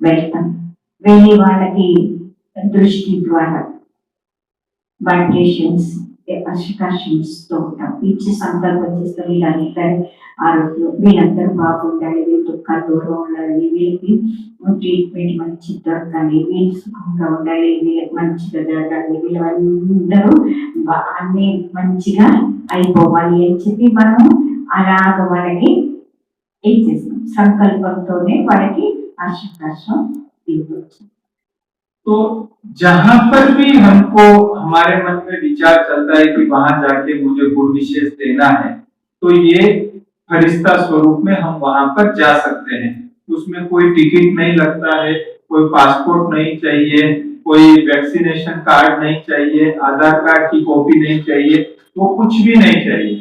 వెళ్తాం. వెళ్ళి వాళ్ళకి దృష్టి ద్వారా వైబ్రేషన్స్ తో ఇచ్చి సంకల్పం చేస్తాం, వీళ్ళందరి ఆరోగ్యం, వీళ్ళందరూ బాగుండాలి, వీళ్ళు దుఃఖాలు దూరం ఉండాలి, వీళ్ళకి ట్రీట్మెంట్ మంచి దొరకాలి, వీళ్ళు సుఖంగా ఉండాలి, వీళ్ళకి మంచిగా జరగాలి, వీళ్ళందరూ అన్ని మంచిగా అయిపోవాలి అని చెప్పి మనము అలాగ వాళ్ళకి ఏం చేస్తాం, సంకల్పంతోనే వాళ్ళకి ఆశకాశం ఇవ్వచ్చు. तो जहां पर भी हमको हमारे मन में विचार चलता है कि वहां जाके मुझे गुण विशेष देना है, तो ये फरिश्ता स्वरूप में हम वहां पर जा सकते हैं। उसमें कोई टिकट नहीं लगता है, कोई पासपोर्ट नहीं चाहिए, कोई वैक्सीनेशन कार्ड नहीं चाहिए, आधार कार्ड की कॉपी नहीं चाहिए, वो कुछ भी नहीं चाहिए।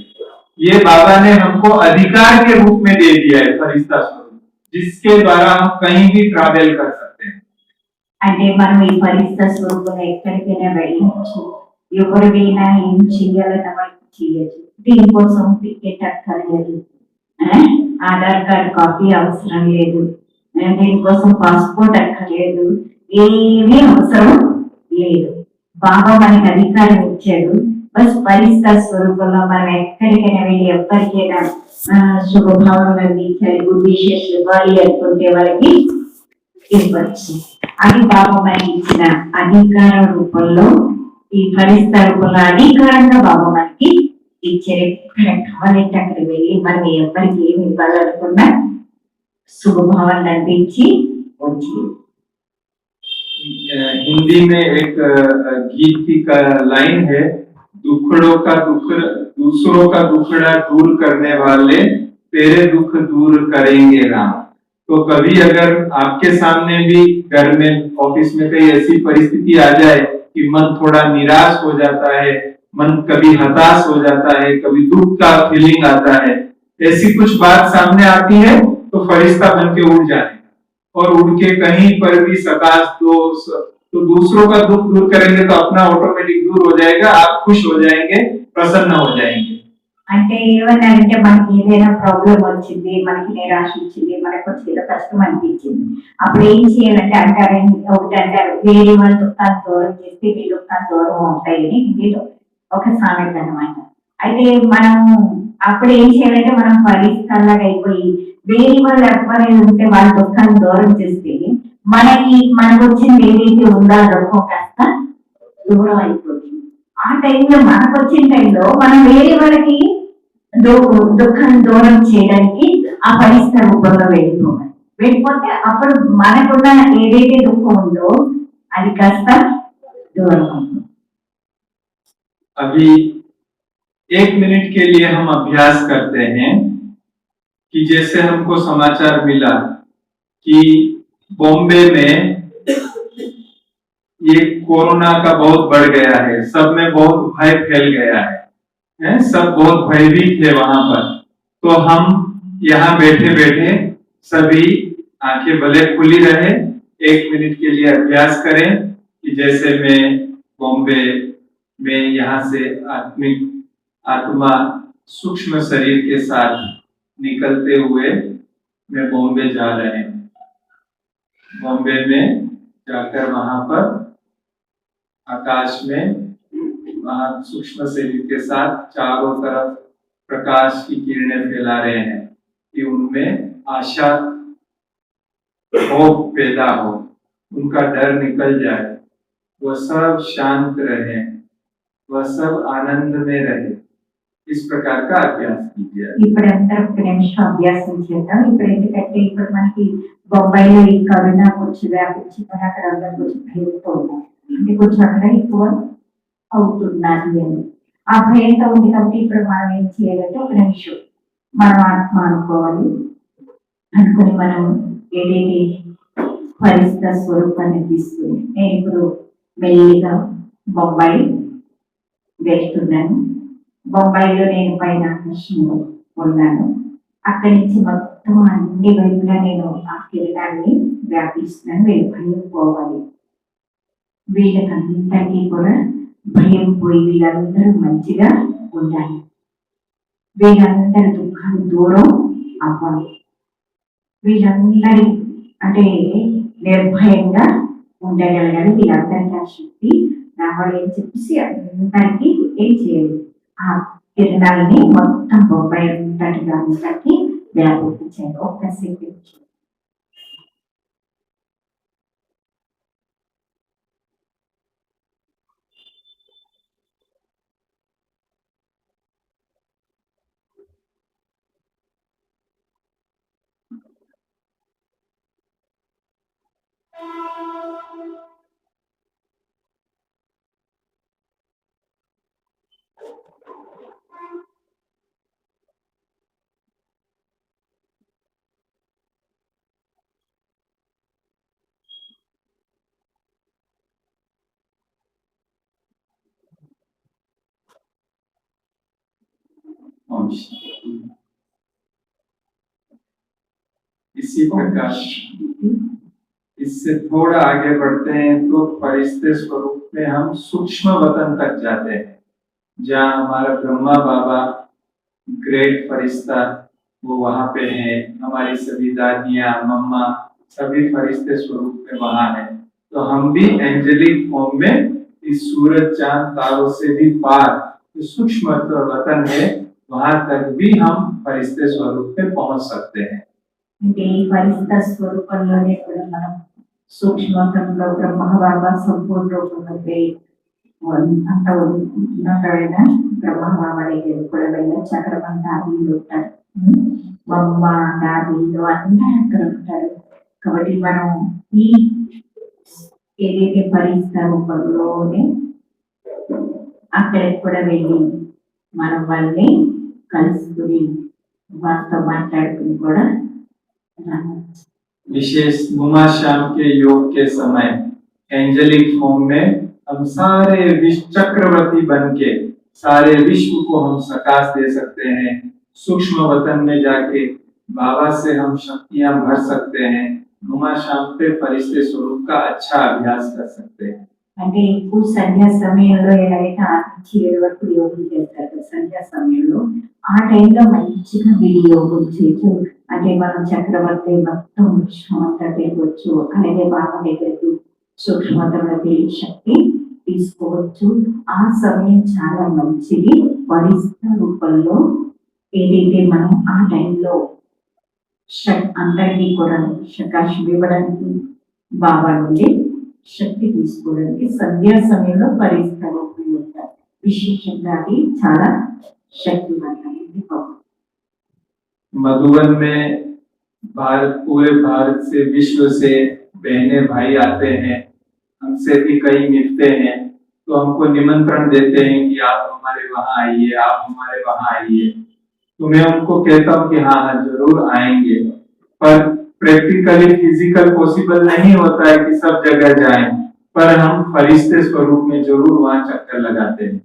ये बाबा ने हमको अधिकार के रूप में दे दिया है फरिश्ता स्वरूप, जिसके द्वारा हम कहीं भी ट्रैवल कर सकते हैं। అంటే మనం ఈ పరిస్థితి స్వరూపంలో ఎక్కడికైనా వెళ్ళవచ్చు, ఎవరికైనా ఏం చెయ్యాలన్న వాళ్ళకి చేయొచ్చు. దీనికోసం టికెట్ అక్కర్లేదు, ఆధార్ కార్డ్ కాపీ అవసరం లేదు, దీనికోసం పాస్పోర్ట్ అక్కర్లేదు, ఏమీ అవసరం లేదు. బాబా మనకి అధికారం ఇచ్చాడు. బస్ పరిస్థితి స్వరూపంలో మనం ఎక్కడికైనా వెళ్ళి ఎవరికైనా శుభభావం అందించాలి, గుడ్ విషెస్ ఇవ్వాలి అనుకుంటే వాళ్ళకి ఇవ్వచ్చు. అది బాబా మనకి ఇచ్చిన అధికార రూపంలో, ఈ పరిస్థితి రూపంలో అధికారంగా బాబా మనకి ఇచ్చారు. ఎక్కడ కావాలంటే అక్కడికి వెళ్ళి మనం ఎవరికి ఏమి ఇవ్వాలనుకున్నా శుభభావాన్ని అందించి వచ్చి. हिंदी में एक गीत की लाइन है, दुखड़ों का दुख दूसरों का दुखड़ा दूर करने वाले तेरे दुख दूर करेंगे राम। तो कभी अगर आपके सामने भी घर में, ऑफिस में कहीं ऐसी परिस्थिति आ जाए कि मन थोड़ा निराश हो जाता है, मन कभी हताश हो जाता है, कभी दुख का फीलिंग आता है, ऐसी कुछ बात सामने आती है तो फरिश्ता बन के उड़ जाए और उड़ के कहीं पर भी सकाश दोष तो दूसरों का दुख दूर करेंगे तो अपना ऑटोमेटिक दूर हो जाएगा, आप खुश हो जाएंगे, प्रसन्न हो जाएंगे। అంటే ఏమన్నారంటే మనకి ఏదైనా ప్రాబ్లం వచ్చింది, మనకి నిరాశ వచ్చింది, మనకు ఏదో కష్టం అనిపించింది, అప్పుడు ఏం చేయాలంటే అంటారు, ఒకటి అంటారు వేరే వాళ్ళ దుఃఖాలు దూరం చేస్తే మీ దుఃఖాలు దూరం ఉంటాయని, ఇది ఒక సామెత అనమాట. అయితే మనం అప్పుడు ఏం చేయాలంటే మనం పరిస్థితుల్లాగా అయిపోయి వేరే వాళ్ళు ఎవరైనా ఉంటే వాళ్ళ దుఃఖాన్ని దూరం చేస్తే మనకు వచ్చింది ఏదైతే ఉందో ఆ దుఃఖం కాస్త దూరం అయిపోతుంది. ఆ టైంలో మనకు వచ్చిన టైంలో మనం వేరే వాళ్ళకి దుఃఖాన్ని దూరం చేయడానికి ఆ పరిస్థితి రూపంలో వెళ్ళిపోతే అప్పుడు మనకున్న ఏదైతే దుఃఖం ఉందో అది కాస్త దూరం అవుతుంది. अभी 1 मिनट के लिए हम अभ्यास करते हैं कि जैसे हमको समाचार मिला कि बॉम्बे में ये कोरोना का बहुत बढ़ गया है, सब में बहुत भय फैल गया है, सब बहुत भयभीत है वहां पर, तो हम यहाँ बैठे बैठे सभी आंखें भले खुली रहे, 1 मिनट के लिए अभ्यास करें कि जैसे मैं बॉम्बे में यहाँ से आत्मा सूक्ष्म शरीर के साथ निकलते हुए मैं बॉम्बे जा रहे हैं। बॉम्बे में जाकर वहां पर आकाश में वहां सूक्ष्म शरीर के साथ चारों तरफ प्रकाश की किरणें फैला रहे हैं कि उनमें आशा होप पैदा हो, उनका डर निकल जाए, वह सब शांत रहे, वह सब आनंद में रहे। इस प्रकार का अभ्यास कीजिए। ఇప్పుడంతా ఒక నిమిషం అభ్యాసం చేద్దాం. ఇప్పుడు ఎందుకంటే ఇప్పుడు మనకి బొంబాయిలో ఈ కరోనా వచ్చి వ్యాపించి అక్కడ అందరూ కొంచెం భయంతో ఉన్నారు, అంటే కొంచెం అక్కడ ఎక్కువ అవుతున్నది అని ఆ భయంతో ఉంది. కాబట్టి ఇప్పుడు మనం ఏం చేయాలంటే ఒక నిమిషం మనం ఆత్మ అనుకోవాలి, అనుకుని మనం ఏదైతే పరిస్థితి స్వరూపాన్ని తీసుకుని నేను ఇప్పుడు మెల్లిగా బొంబాయి వెళ్తున్నాను. బొంబాయిలో నేను పైన ఆకాశంలో ఉన్నాను, అక్కడి నుంచి మొత్తం అన్ని వైపులా నేను ఆ కిరణాన్ని వ్యాపిస్తున్నాను. వీళ్ళు భయం పోవాలి, వీళ్ళకందరికీ కూడా భయం పోయి వీళ్ళందరూ మంచిగా ఉండాలి, వీళ్ళందరి దుఃఖాలు దూరం అవ్వాలి, వీళ్ళందరి అంటే నిర్భయంగా ఉండగలగాలి, వీళ్ళందరికీ ఆ శక్తి రావాలి అని చెప్పేసి అందరికీ ఏం చేయాలి, ఆ కిరణాలని మొత్తం బొంబాయి అంతటిగా అందరికీ వ్యాపించాలి. ఒక్క సెకండ్ इसी प्रकार इससे थोड़ा आगे बढ़ते हैं तो फरिश्ते स्वरूप में हम सूक्ष्म वतन तक जाते हैं, जहाँ हमारा ब्रह्मा बाबा ग्रेट फरिश्ता वो वहां पे हैं, हमारी सभी दादियां मम्मा सभी फरिश्ते स्वरूप में वहां है, तो हम भी एंजेलिक फॉर्म में इस सूरज चांद तारों से भी पार जो सूक्ष्म वतन है वहां तक भी हम फरिश्ते स्वरूप में पहुंच सकते हैं। అంటే ఈ పరిస్థితి స్వరూపంలోనే కూడా మనం సూక్ష్మతంలో బ్రహ్మబాబా సంపూర్ణ రూపంలో అంత ఉన్నతమైన బ్రహ్మబాబా దగ్గర కూడా వెళ్ళి చక్రమంతా ఆదిలో ఉంటారు, బొమ్మ ఆదిలో అందరూ అక్కడ ఉంటారు. కాబట్టి మనం ఈ ఏదైతే పరిస్థితి రూపంలోనే అక్కడికి కూడా వెళ్ళి మనం వాళ్ళని కలుసుకుని వారితో మాట్లాడుకుని కూడా विशेष मुमा शाम के योग के समय एंजेलिक फॉर्म में हम सारे विश्व चक्रवर्ती बन के सारे विश्व को हम सकाश दे सकते हैं। सूक्ष्म वतन में जाके बाबा से हम शक्तियां भर सकते हैं। घुमा शाम पे फरिश्ते स्वरूप का अच्छा अभ्यास कर सकते हैं। అంటే ఇప్పుడు సంధ్యా సమయంలో ఎలాగైతే 6 వరకు యోగం చేస్తారు సంధ్యా సమయంలో ఆ టైంలో మంచిగా యోగం చేయొచ్చు. అంటే మనం చక్రవర్తి మొత్తం విశ్వమంతా తిరగొచ్చు. అలాగే బాబా దగ్గరికి సూక్ష్మతలోకి శక్తి తీసుకోవచ్చు. ఆ సమయం చాలా మంచిది. పరిస్థితి రూపంలో ఏదైతే మనం ఆ టైంలో అందరికీ కూడా అవకాశం ఇవ్వడానికి బాబా నుండి శక్తి తీసుకోవడానికి సంధ్యా సమయంలో పరిస్థితులు ఉపయోగిస్తారు. విశేషంగా అది చాలా శక్తివంతమైనది. मधुबन में भारत पूरे भारत से विश्व से बहने भाई आते हैं, हमसे भी कई मिलते हैं, तो हमको निमंत्रण देते हैं कि आप हमारे वहाँ आइए, आप हमारे वहाँ आइए। तो मैं उनको कहता हूँ कि हाँ हाँ जरूर आएंगे, पर प्रैक्टिकली फिजिकल पॉसिबल नहीं होता है कि सब जगह जाएं, पर हम फरिश्ते स्वरूप में जरूर वहां चक्कर लगाते हैं,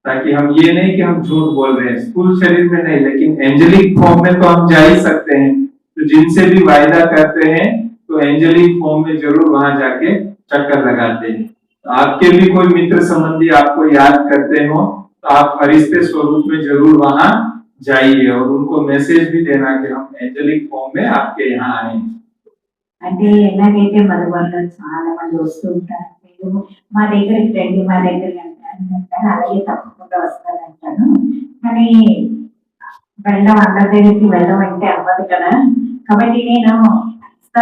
ताकि हम ये नहीं कि हम झूठ बोल रहे हैं। स्थूल शरीर में नहीं, लेकिन एंजेलिक फॉर्म में तो हम जा ही सकते हैं। तो जिनसे भी वायदा करते हैं तो एंजेलिक फॉर्म में जरूर वहां जाके चक्कर लगाते हैं। तो आपके भी कोई मित्र संबंधी आपको याद करते हो तो आप फरिश्ते स्वरूप में जरूर वहां जाइए और उनको मैसेज भी देना कि हम एंजेलिक फॉर्म में आपके यहाँ आए। అంటే ఎలాగైతే మధుబన్లో చాలా మంది వస్తూ ఉంటారు. మీరు మా దగ్గరికి రండి, మా దగ్గరికి అంటారు. అలాగే తప్పకుండా వస్తానంటాను. కానీ వెళ్ళడం అందరి దగ్గరికి వెళ్ళడం అంటే అవ్వదు కదా. కాబట్టి నేను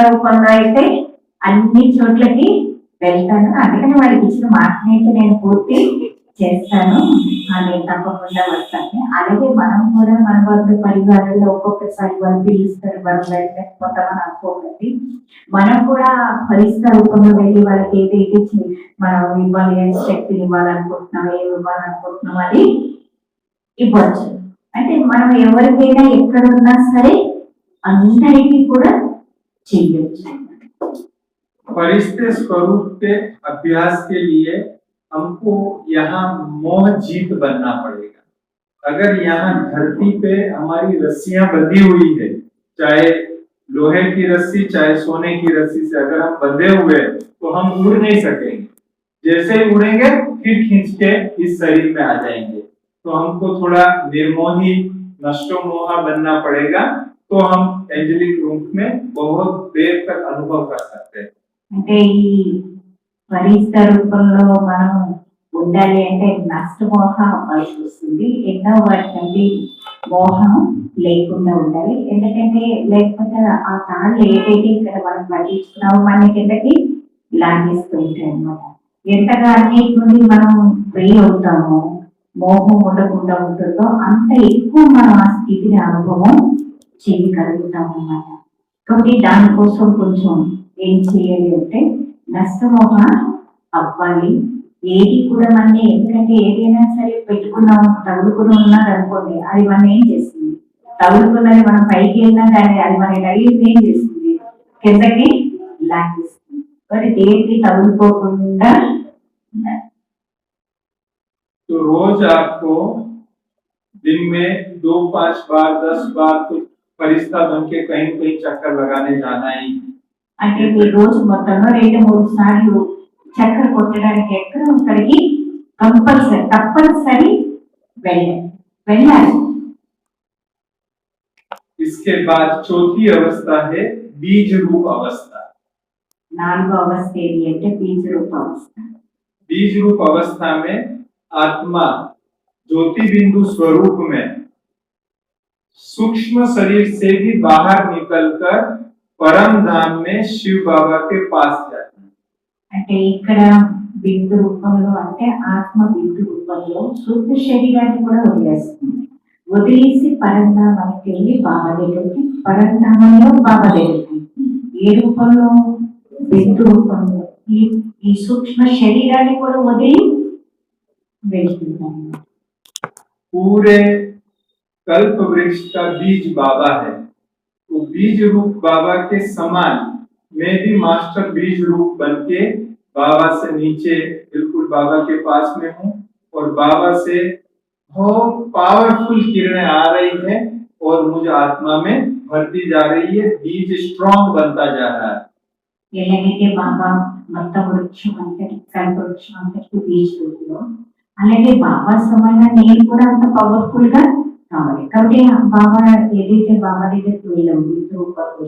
రూపంలో అయితే అన్ని చోట్లకి వెళ్తాను. అందుకని వాళ్ళకి ఇచ్చిన మాటనైతే నేను పూర్తి చేస్తాను. అది తప్పకుండా వస్తాను. అలాగే మనం కూడా మన బంధు పరివారంలో ఒక్కొక్కసారి వాళ్ళు పిలుస్తారు, మనం వెళ్ళకపోతామని అనుకోకండి. మనం కూడా పరిస్థితి రూపంలో వెళ్ళి వాళ్ళకి ఏదైతే మనం ఇవ్వాలి, శక్తిని ఇవ్వాలనుకుంటున్నాం, ఏమి ఇవ్వాలనుకుంటున్నాం అది ఇవ్వచ్చు. అంటే మనం ఎవరికైనా ఎక్కడ ఉన్నా సరే అందరికీ కూడా చేయొచ్చు. फरिश्ते स्वरूप के अभ्यास के लिए हमको यहाँ मोह जीत बनना पड़ेगा। अगर यहाँ धरती पे हमारी रस्सियां बंधी हुई है, चाहे लोहे की रस्सी चाहे सोने की रस्सी से अगर हम बंधे हुए हैं तो हम उड़ नहीं सकेंगे। जैसे ही उड़ेंगे फिर खींच के इस शरीर में आ जाएंगे। तो हमको थोड़ा निर्मोही नष्टो मोहा बनना पड़ेगा, तो हम एंजेलिक रूप में बहुत देर तक अनुभव कर सकते हैं। అంటే ఈ పరిస్థితి రూపంలో మనం ఉండాలి అంటే నష్టమోహ అవ్వాల్సి వస్తుంది. ఎన్నో వాటి మోహం లేకుండా ఉండాలి. ఎందుకంటే లేకపోతే ఆ తాళ్ళు ఏదైతే ఇక్కడ మనం పట్టించుకున్నామో మన కిందకి లాగేస్తూ ఉంటాయి అన్నమాట. ఎంతగా అన్నిటి నుండి మనం ఫ్రీ అవుతామో, మోహం ఉండకుండా ఉంటుందో అంత ఎక్కువ మనం ఆ స్థితిని అనుభవం చేయగలుగుతాం అన్నమాట. కాబట్టి దానికోసం కొంచెం ఏం చేయాలి అంటే నష్టమోహ అవ్వాలి. ఏది కూడా మన ఎందుకంటే ఏదైనా సరే పెట్టుకున్నాం తగులుకుని ఉన్నది అనుకోండి, అది మనం ఏం చేస్తుంది, తగులుకున్నది మనం పైకి వెళ్ళినా కానీ అది మన డైలీ ఏం చేస్తుంది, కిందకి లాగేస్తుంది. మరి దేనికి తగులుకోకుండా तो रोज आपको दिन में 2, 5 बार 10 बार तो फरिश्ता बन के कहीं कहीं चक्कर लगाने जाना ही। అంటే ఈ రోజు మొత్తంలో 2-3 సార్లు చక్కెర కొట్టడానికి ఎక్కడ ఒకరికి కంపల్సరీ తప్పనిసరి వెళ్ళాలి. इसके बाद चौथी अवस्था है बीज रूप अवस्था। 4వ అవస్థ ఏది అంటే బీజ రూప అవస్థ. बीज रूप अवस्था में आत्मा ज्योति बिंदु स्वरूप में सूक्ष्म शरीर से भी बाहर निकलकर परम धाम में शिव बाबा के पास जाती है। అంటే ఇక్కడ బిందు రూపంలో అంటే ఆత్మ బిందు రూపంలో సూక్ష్మ శరీరాన్ని కూడా వదిలేస్తుంది. వదిలేసి పరంధామానికి వెళ్ళి బాబా దగ్గరికి, పరంధామంలో బాబా దగ్గరికి ఏ రూపంలో బిందు రూపంలో ఈ సూక్ష్మ శరీరాన్ని కూడా వదిలి వెళ్తున్నాను. पूरे कल्प वृक्ष का बीज बाबा है। तो बीज रूप बाबा के समान मैं भी मास्टर बीज रूप बनके बाबा से नीचे बिल्कुल बाबा के पास में हूँ और बाबा से बहुत पावरफुल किरणें आ रही है और मुझे आत्मा में भरती जा रही है, बीज स्ट्रांग बनता जा रहा है। ఎలాగైతే బాబా మొత్తం వృక్షం అంతటి కల్ప వృక్షం అంతటి బీజ్ రూపంలో అలాగే బాబా సమాన నేను కూడా అంత పవర్ఫుల్ గా కావాలి. కాబట్టి బాబా ఏదైతే బాబా దగ్గరికి వెళ్ళాము బీజ్ రూపంలో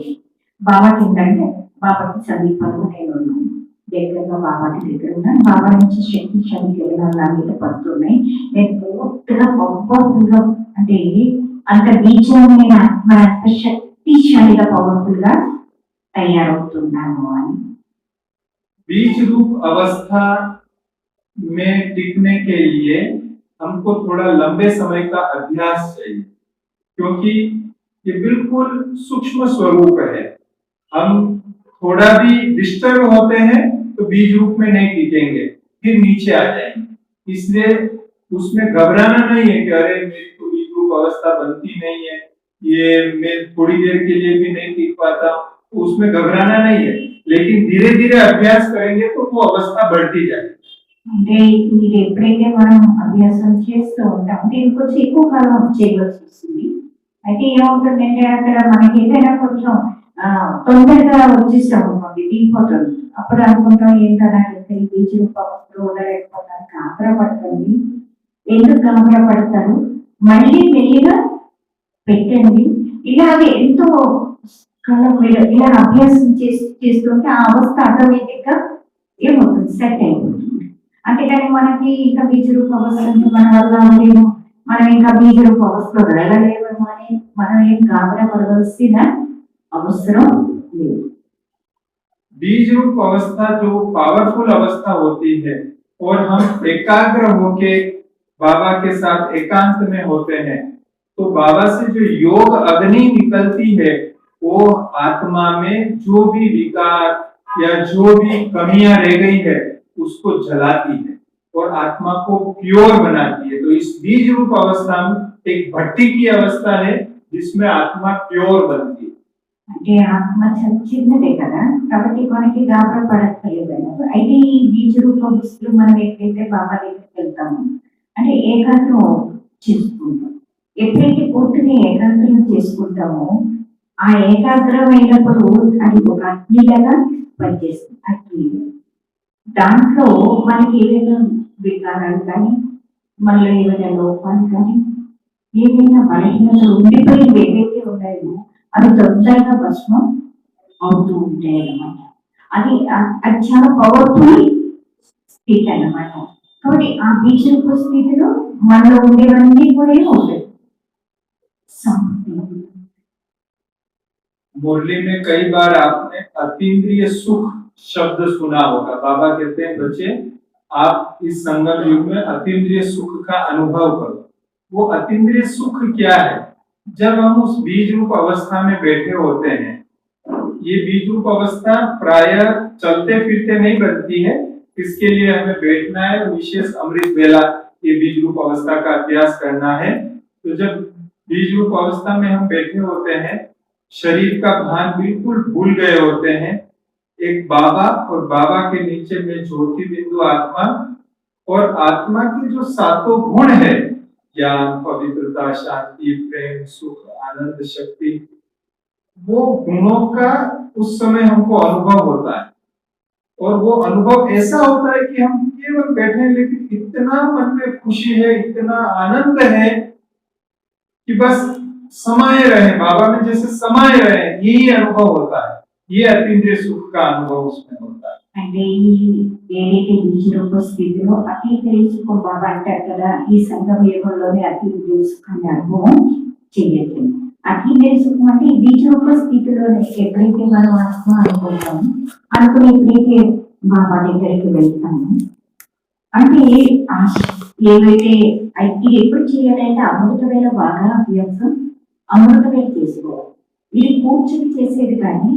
బాబాకి ఏంటంటే బాబాకి సమీపంలో నేను ఉన్నాను, దగ్గరగా బాబాకి దగ్గర ఉన్నాను. బాబా నుంచి శక్తిశాలి కిరణాలు నా మీద పడుతున్నాయి. నేను పూర్తిగా పవర్ఫుల్ గా అంటే అంత బీజమైన ఆత్మ అంత శక్తిశాలిగా పవర్ఫుల్ గా తయారవుతున్నాను అని. बीज रूप अवस्था में टिकने के लिए हमको थोड़ा लंबे समय का अभ्यास चाहिए, क्योंकि ये बिल्कुल सूक्ष्म स्वरूप है। हम थोड़ा भी डिस्टर्ब होते हैं तो बीज रूप में नहीं टिकेंगे, फिर नीचे आ जाएंगे। इसलिए उसमें घबराना नहीं है कि अरे मेरी तो बीज रूप अवस्था बनती नहीं है, ये मैं थोड़ी देर के लिए भी नहीं टिक पाता, तो उसमें घबराना नहीं है। लेकिन धीरे धीरे अभ्यास करेंगे तो वो अवस्था बढ़ती जाएगी। అంటే ఇది ఎప్పుడైతే మనం అభ్యాసం చేస్తూ ఉంటాం దీనికి కొంచెం ఎక్కువ కాలం చేయవలసి వస్తుంది. అయితే ఏమవుతుందంటే అక్కడ మనకి ఏదైనా కొంచెం తొందరగా వచ్చేస్తాం అనుకోండి దిగిపోతుంది. అప్పుడు అనుకుంటాం ఏంటన్నా ఈ బీజ రూపంలో ఉండలేకపోతాను, గాబరా పడుతుంది. ఎందుకు గాబరా పడతారు? మళ్ళీ మెల్లిగా పెట్టండి. ఇలాగే ఎంతో కాలం ఇలా అభ్యాసం చేస్తుంటే ఆ అవస్థ ఆటోమేటిక్ గా ఏమవుతుంది సెట్ అయిపోతుంది. అంతేకాని మనకి ఇంకా బీజ రూప అవస్థ అంటే మన వల్ల లేము, మనం ఇంకా బీజ రూప అవస్థలో వెళ్ళలేమేమో అని మనం ఏం గాబరా పడవలసిన అవసరం లేదు. बीज रूप अवस्था जो पावरफुल अवस्था होती है और हम एकाग्र होके बाबा के साथ एकांत में होते हैं तो बाबा से जो योग अग्नि निकलती है वो आत्मा में जो भी विकार या जो भी कमियां रह गई है उसको जलाती है और आत्मा को प्योर बनाती है। तो इस बीज रूप अवस्था में एक भट्टी की अवस्था है जिसमें आत्मा प्योर बनती है। అంటే ఆత్మ చిన్నదే కదా, కాబట్టి మనకి గాబరా పడక్కర్లేదు. అయితే ఈ బీజ రూప వస్తువులు మనం ఎక్కడైతే బాబా దగ్గరికి వెళ్తామో అంటే ఏకాగ్రం చేసుకుంటాం. ఎప్పుడైతే పూర్తిగా ఏకాగ్రం చేసుకుంటామో ఆ ఏకాగ్రమైనప్పుడు అది ఒక అగ్నిలాగా పనిచేస్తుంది. అగ్ని దాంట్లో మనకి ఏదైనా వికారాలు కానీ మనలో ఏమైనా లోపాలు కానీ ఏదైనా బలహీనతలు ఉండిపోయి ఏదైతే ఉన్నాయో అవి తొందరగా భస్మం అవుతూ ఉంటాయి అన్నమాట. అది అది చాలా పవర్ఫుల్ స్థితి అన్నమాట. కాబట్టి ఆ బీజరూప స్థితిలో మనలో ఉండేవన్నీ కూడా ఉంటాయి. मुरली में कई बार आपने अतीन्द्रिय सुख शब्द सुना होगा। बाबा कहते हैं बच्चे आप इस संगम युग में अतीन्द्रिय सुख का अनुभव करो। वो अतीन्द्रिय सुख क्या है? जब हम उस बीज रूप अवस्था में बैठे होते हैं, ये बीज रूप अवस्था प्रायः चलते फिरते नहीं बनती है, इसके लिए हमें बैठना है, विशेष अमृत वेला ये बीज रूप अवस्था का अभ्यास करना है। तो जब बीज रूप अवस्था में हम बैठे होते हैं शरीर का भान बिल्कुल भूल गए होते हैं। एक बाबा और बाबा के नीचे में ज्योति बिंदु आत्मा और आत्मा के जो सातों गुण है ज्ञान पवित्रता शांति प्रेम सुख आनंद शक्ति, वो गुणों का उस समय हमको अनुभव होता है। और वो अनुभव ऐसा होता है कि हम केवल बैठे हैं लेकिन इतना मन में खुशी है, इतना आनंद है कि बस समाये रहे, बाबा में जैसे समाये रहे, यही अनुभव होता है। ये अतीन्द्रिय सुख का अनुभव उसमें होता है। అంటే ఏదైతే బీజ రూప స్థితిలో అతీంద్రియ సుఖం బాబా అంటారు కదా, ఈ సంగమ యోగంలోనే అతీంద్రియ సుఖాన్ని అనుభవం చెయ్యొచ్చు. అతీంద్రియ సుఖం అంటే ఈ బీజ రూప స్థితిలోనే ఎప్పుడైతే మనం ఆత్మ అనుకుంటాము అనుకుని ఎప్పుడైతే బాబా దగ్గరికి వెళ్తాము అంటే ఏవైతే ఇది ఎప్పుడు చేయాలంటే అమృత వేళ బాగా అభ్యాసం అమృత వేళ చేసుకోవాలి. ఇది కూర్చుని చేసేది కానీ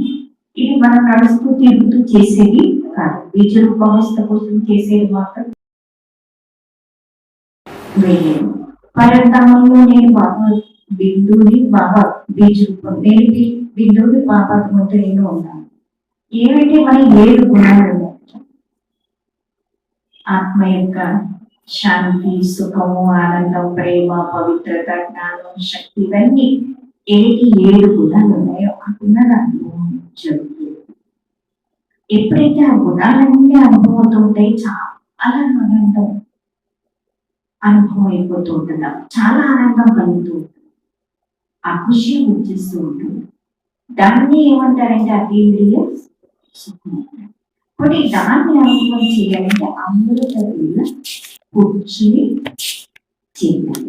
ఇది మనం నడుస్తూ తిరుగుతూ చేసేది కాదు. బీజ రూప అవస్థ కోసం చేసేది మాత్రం వేయలేదు. పరంధామంలో నేను బాబా బిందువుని బాబా బీజ రూపం నేను బిందువుని బాబా ముందు నేను ఉన్నాను. ఏవైతే మన 7 గుణాలు ఉన్నాయో ఆత్మ యొక్క శాంతి, సుఖము, ఆనందం, ప్రేమ, పవిత్రత, జ్ఞానం, శక్తి ఇవన్నీ ఏటి 7 గుణాలు ఉన్నాయో ఆ గుణాల అనుభవం జరుగుతుంది. ఎప్పుడైతే ఆ గుణాలన్నీ అనుభవం అవుతుంటాయి చాలా ఆనందం అనుభవం అయిపోతూ ఉంటుందా, చాలా ఆనందం కలుగుతూ ఉంటుంది, ఆ ఖుషి వచ్చేస్తూ ఉంటుంది. దాన్ని ఏమంటారంటే అతీంద్రియ సుఖం. కాబట్టి దాన్ని అనుభవం చేయాలంటే అమృత వేళ కూర్చుని చేయాలి.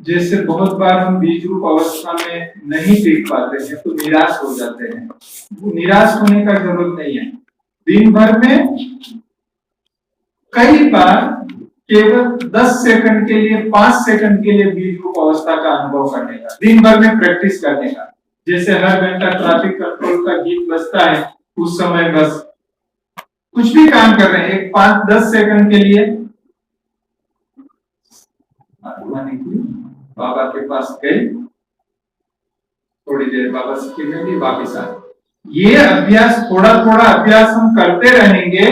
जैसे बहुत बार हम बीज रूप अवस्था में नहीं टिक पाते हैं तो निराश हो जाते हैं। वो निराश होने का जरूरत नहीं है। दिन भर में कई बार केवल 10 सेकंड के लिए 5 सेकंड के लिए बीज रूप अवस्था का अनुभव करने का, दिन भर में प्रैक्टिस करने का। जैसे हर घंटा ट्रैफिक कंट्रोल का गीत बजता है, उस समय बस कुछ भी काम कर रहे हैं, एक 5-10 सेकंड के लिए बाबा के पास गए, थोड़ी देर बाबा से मिली, वापिस आ गए। ये अभ्यास थोड़ा थोड़ा अभ्यास हम करते रहेंगे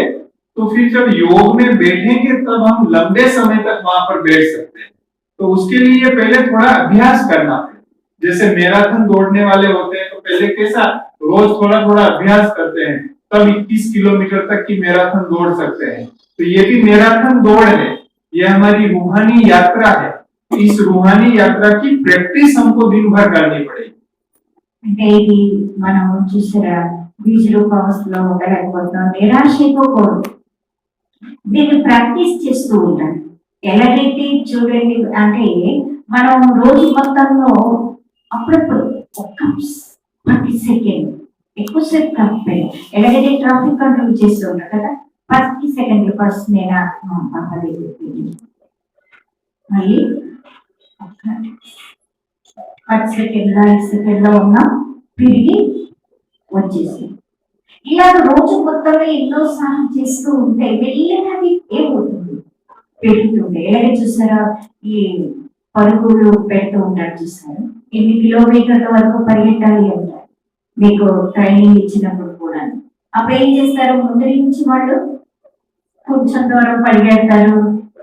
तो फिर जब योग में बैठेंगे तब हम लंबे समय तक वहां पर बैठ सकते हैं। तो उसके लिए पहले थोड़ा अभ्यास करना है। जैसे मैराथन दौड़ने वाले होते हैं तो पहले कैसा रोज थोड़ा थोड़ा अभ्यास करते हैं, तब 21 किलोमीटर तक की मैराथन दौड़ सकते हैं। तो ये भी मैराथन दौड़ है, ये हमारी रूहानी यात्रा है। इस रूहानी यात्रा की प्रैक्टिस हमको दिन भर करनी पड़ेगी। అంటే ఇది మనం చూసారా, బీజ రూప అవస్థలో ఉండలేకపోతున్నాం, నిరాశ అయిపోకూడదు, దీన్ని ప్రాక్టీస్ చేస్తూ ఉంటాను. ఎలాగైతే చూడండి, అంటే మనం రోజు మొత్తంలో అప్పుడప్పుడు ఒక్క 10 సెకండ్ ఎక్కువసేపు కాకపోయినా, ఎలాగైతే ట్రాఫిక్ కంట్రోల్ చేస్తూ ఉంటాం కదా, 10 సెకండ్లు ఫస్ట్ నేను మళ్ళీ 10 సెకండ్ల 5 సెకండ్లో ఉన్నా తిరిగి వచ్చేసి ఇలా రోజు మొత్తంలో ఎన్నో సార్లు చేస్తూ ఉంటే వెళ్ళినది ఏమవుతుంది, పెరుగుతుంది. ఎలాగే చూసారా, ఈ పరుగులు పెడుతూ ఉంటారు చూసారు, ఎన్ని కిలోమీటర్ల వరకు పరిగెట్టాలి అంటారు మీకు ట్రైనింగ్ ఇచ్చినప్పుడు కూడా. అప్పుడు ఏం చేస్తారు, ముందు నుంచి వాళ్ళు కొంచెం దూరం పరిగెడతారు,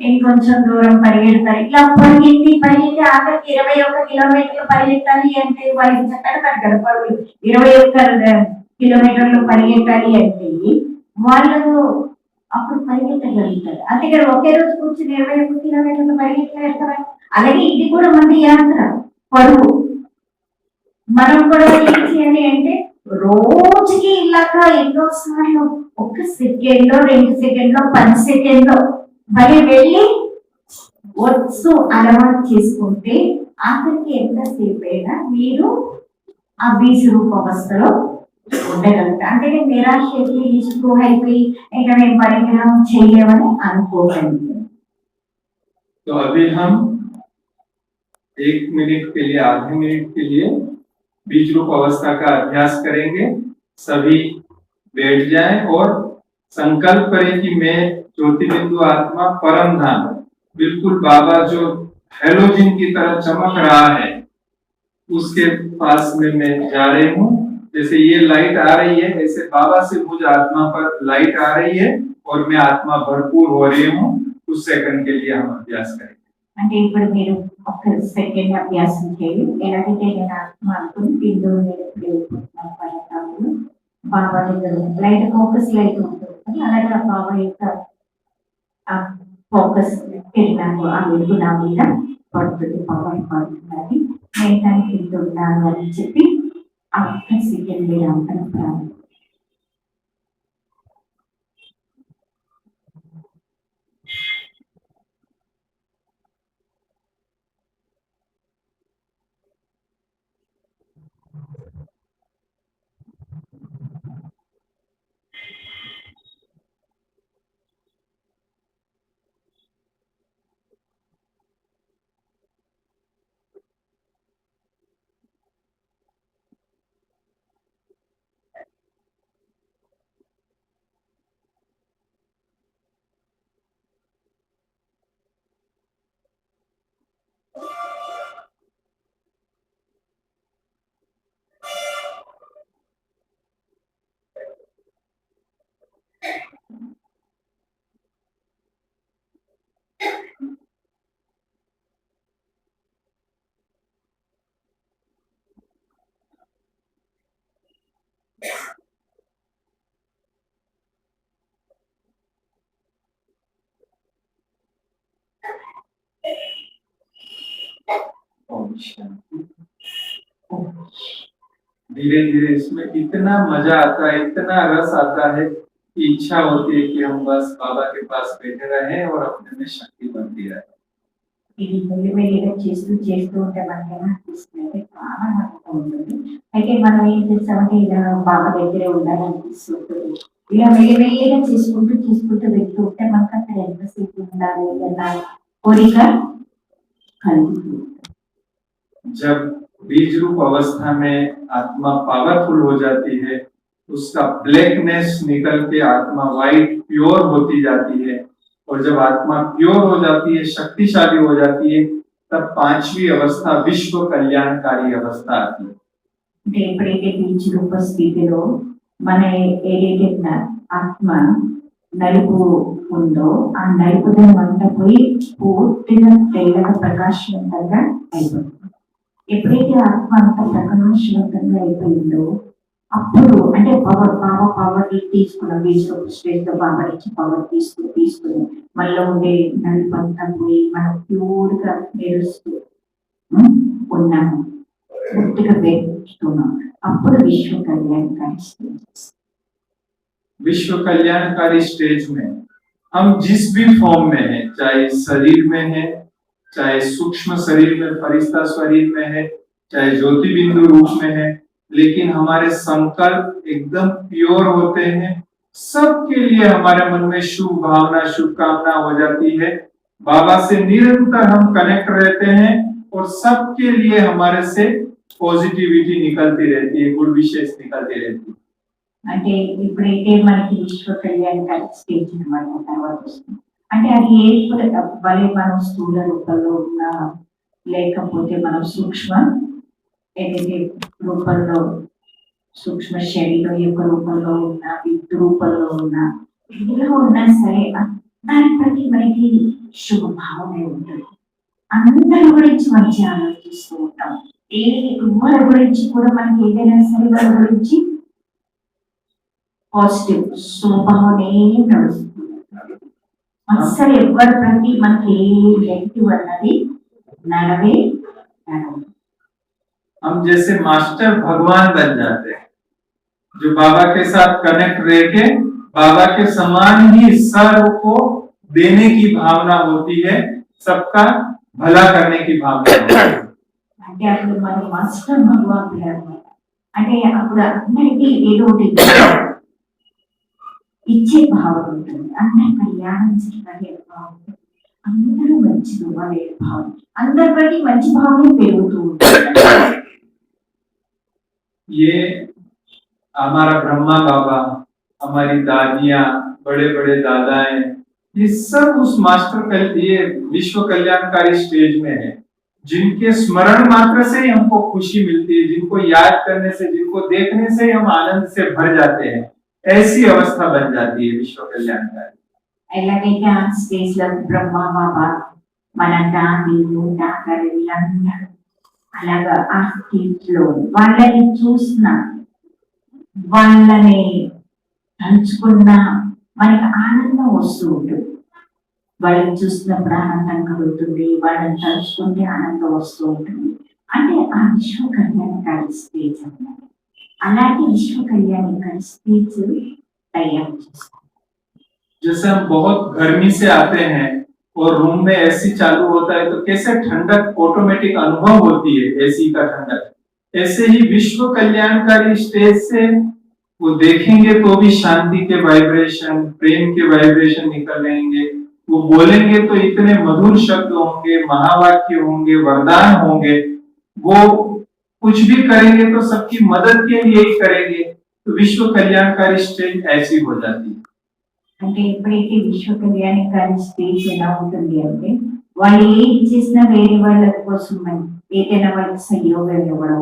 ఇంకొంచెం దూరం పరిగెడతారు, ఇట్లా పరిగెత్తి ఆఖరికి 21 కిలోమీటర్లు పరిగెత్తాలి అంటే వాళ్ళకి చెప్పడతారు కదా పరుగులు, 21 కిలోమీటర్లు పరిగెత్తాలి అంటే వాళ్ళు అప్పుడు పరిగెత్తగలుగుతారు. అంతేకాదు ఒకే రోజు కూర్చొని 21 కిలోమీటర్లు పరిగెత్తలేరు కదా. అలాగే ఇది కూడా మన యాత్ర, పరుగు. మనం కూడా ఏం చేయాలి అంటే రోజుకి ఇలాగా ఎన్నో సార్లు 1 సెకండ్లో 2 సెకండ్లో 10 సెకండ్లో మరి వెళ్ళి వచ్చు అలవాటు చేసుకుంటే ఆఖరికి ఎంతసేపు అయినా మీరు ఆ బీజ రూప అవస్థలో ఉండగలుగుతారు. అంటే నిరాశ అయిపోయి నిస్పృహ అయిపోయి ఇంకా మేము పరిగ్రహం చేయలేమని అనుకోకండి. तो अभी हम 1 मिनट के लिए, आधे मिनट के लिए बीज रूप अवस्था का अभ्यास करेंगे। सभी बैठ जाएं और संकल्प करें कि मैं ज्योतिबिंदु आत्मा परम धाम, बिल्कुल बाबा जो हेलोजिन की तरह चमक रहा है उसके पास में मैं जा रही हूँ। जैसे ये लाइट आ रही है, ऐसे बाबा से मुझ आत्मा पर लाइट आ रही है और मैं आत्मा भरपूर हो रही हूँ। कुछ सेकंड के लिए हम अभ्यास करेंगे। అంటే ఇప్పుడు మీరు 1 సెకండ్ అభ్యాసం చేయండి. ఎలాగైతే నేను ఆత్మ అనుకుని బిందువు వెళ్ళిపోతున్నాను, బాబా దగ్గర లైట్ ఫోకస్ లైట్ ఉంటుంది, అలాగే ఆ బాబా యొక్క ఫోకస్ తిరిగినాను, ఆ వెలుగు నా మీద పడుతుంది, బాబా పడుతున్నది, నేను దాన్ని తింటున్నాను అని చెప్పి ఆ 1 సెకండ్ మీద అంటాను ప్రారంభం. शांति। धीरे धीरे इसमें इतना मजा आता है, इतना रस आता है कि इच्छा होती है कि हम बस बाबा के पास बैठे रहें और अपने में शक्ति बनती रहे। ఇది మెల్లిమెల్లిగా చేస్తూ ఉంటే మనకేమో అనిపిస్తుంది అంటే చాలా నమ్మకం ఉంటుంది. అయితే మనం ఏం చేస్తామంటే ఇలా బాబా దగ్గరే ఉండాలనిపిస్తుంటుంది. ఇలా మెల్లిమెల్లిగా చేసుకుంటూ వెళ్తూ ఉంటే మనకు అక్కడ ఎంతసేపు ఉండాలి అన్న కోరిక కలుగుతుంది. जब बीज रूप अवस्था में आत्मा पावरफुल हो जाती है, उसका ब्लैकनेस निकल के आत्मा वाइट प्योर होती जाती है, और जब आत्मा प्योर हो जाती है, शक्तिशाली हो जाती है, तब पांचवी अवस्था विश्व कल्याणकारी अवस्था आती है। అంటే ఎప్పుడైతే బీజ్ రూప స్థితిలో మన ఏదైతే ఆత్మ నలుపు ఉందో ఆ నలుపుదనం అంతా పోయి పూర్తిగా తెల్లగా ప్రకాశవంతంగా అయిపోతుంది. ఎప్పుడైతే ఆత్మ అంత ప్రకాశవంతంగా అయిపోయిందో అప్పుడు అంటే పవర్ తీసుకున్న బీజ్ రూప స్టేజ్ లో బాబా నుంచి పవర్ తీసుకుని మనలో ఉండే నలుపు అంతా పోయి మనం ప్యూర్ గా మెరుస్తూ ఉన్నాము, పూర్తిగా వేస్తున్నాం. అప్పుడు విశ్వ కళ్యాణకారి స్టేజ్. विश्व कल्याणकारी स्टेज में हम जिस भी फॉर्म में है, चाहे शरीर में है, चाहे सूक्ष्म शरीर में फरिश्ता शरीर में है, चाहे ज्योति बिंदु रूप में है, लेकिन हमारे संकल्प एकदम प्योर होते हैं। सबके लिए हमारे मन में शुभ भावना शुभकामना हो जाती है। बाबा से निरंतर हम कनेक्ट रहते हैं और सबके लिए हमारे से पॉजिटिविटी निकलती रहती है, गुड विशेष निकलती रहती है। అంటే ఇప్పుడైతే మనకి విశ్వ కళ్యాణకారి స్టేజ్ అనమాట తర్వాత వస్తుంది. అంటే అది ఏ భలే మనం స్థూల రూపంలో ఉన్నా లేకపోతే మనం సూక్ష్మ ఏదైతే రూపంలో సూక్ష్మ శరీరం యొక్క రూపంలో ఉన్న విద్యు రూపంలో ఉన్న ఇందులో ఉన్నా సరే దాని ప్రతి మనకి శుభ భావన ఉంటుంది. అందరి గురించి మంచి ఆలోచిస్తూ ఉంటాం. ఎవరి గురించి కూడా మనకి ఏదైనా సరే వారి గురించి పాజిటివ్ శుభభావనే నడుస్తుంది. అసలు ఎవరి ప్రతి మనకి ఏ నెగిటివ్ అన్నది నడవే నడవదు. हम जैसे मास्टर भगवान बन जाते हैं, जो बाबा के साथ कनेक्ट रह के बाबा के समान ही सर्व को देने की भावना होती है, सबका भला करने की भावना होती है। అంటే అప్పుడు మనం మాస్టర్ భగవాన్ అనమాట. అంటే అప్పుడు అందరికీ ఏదో ఒకటి ఇచ్చే భావన ఉంటుంది, అందరి కళ్యాణం చేయాలి భావన ఉంటుంది, అందరూ మంచిది అనే భావన, అందరి బట్టి మంచి భావన పెరుగుతూ ఉంటుంది. ये हमारा ब्रह्मा बाबा, हमारी दादियां, बड़े बड़े दादाएं, ये सब उस ये विश्व कल्याणकारी स्टेज में है, जिनके स्मरण मात्र से ही हमको खुशी मिलती है, जिनको याद करने से, जिनको देखने से ही हम आनंद से भर जाते हैं। ऐसी अवस्था बन जाती है विश्व कल्याणकारी। ఎలాగైతే ఆ స్టేజ్ లో బ్రహ్మ బాబా మన దాదీలు డాక్టర్ వీళ్ళందరూ అలాగా ఆ స్టేజ్ లో వాళ్ళని చూసిన వాళ్ళని తలుచుకున్న మనకి ఆనందం వస్తూ ఉంటుంది. వాళ్ళని చూసినప్పుడు ఆనందం కలుగుతుంది, వాళ్ళని తలుచుకుంటే ఆనందం వస్తూ ఉంటుంది. అంటే ఆ విశ్వ కళ్యాణకారి స్టేజ్ అన్నమాట. అలాగే విశ్వ కళ్యాణకారి స్టేజ్ తయారు చేస్తాం. जैसे हम बहुत गर्मी से आते हैं और रूम में एसी चालू होता है तो कैसे ठंडक ऑटोमेटिक अनुभव होती है एसी का ठंडक, ऐसे ही विश्व कल्याणकारी स्टेज से वो देखेंगे तो भी शांति के वाइब्रेशन, प्रेम के वाइब्रेशन निकलेंगे। वो बोलेंगे तो इतने मधुर शब्द होंगे, महावाक्य होंगे, वरदान होंगे। वो कुछ भी करेंगे तो सबकी मदद के लिए ही करेंगे। तो विश्व कल्याणकारी स्टेज ऐसी हो जाती है। అంటే ఎప్పుడైతే విశ్వ కళ్యాణకారి స్టేజ్ ఎలా ఉంటుంది అంటే వాళ్ళు ఏది చేసినా వేరే వాళ్ళ కోసం ఏదైనా వాళ్ళకి సహయోగం ఇవ్వడం,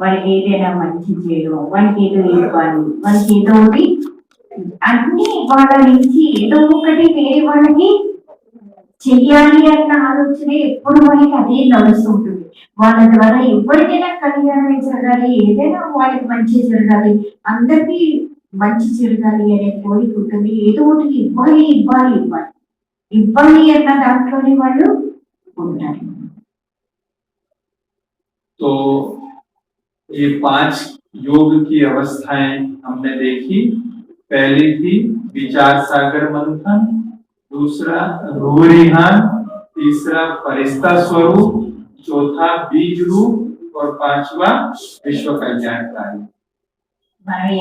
వాళ్ళకి ఏదైనా మంచి చేయడం, వాళ్ళకి ఏదో ఇవ్వాలి, వాళ్ళకి ఏదో ఒకటి అన్ని వాళ్ళ నుంచి ఏదో ఒకటి వేరే వాళ్ళకి చెయ్యాలి అన్న ఆలోచన ఎప్పుడు మనకి అదే నడుస్తుంటుంది. వాళ్ళ ద్వారా ఎవరికైనా కళ్యాణం జరగాలి, ఏదైనా వాళ్ళకి మంచి జరగాలి, అందరికీ మంచి జరగాలి అనే కోరిక ఉంటుంది. ఏదో ఒకటి ఇవ్వాలి ఇవ్వాలి ఇవ్వాలి ఇవ్వాలి అన్న దాంట్లోనే వాళ్ళు ఉంటారు. तो ये 5 योग की अवस्थाएं हमने देखी। पहली थी विचार सागर मंथन, दूसरा रूरिहान, तीसरा फरिश्ता स्वरूप, चौथा बीज रूप और 5वां विश्व कल्याणकारी। మరి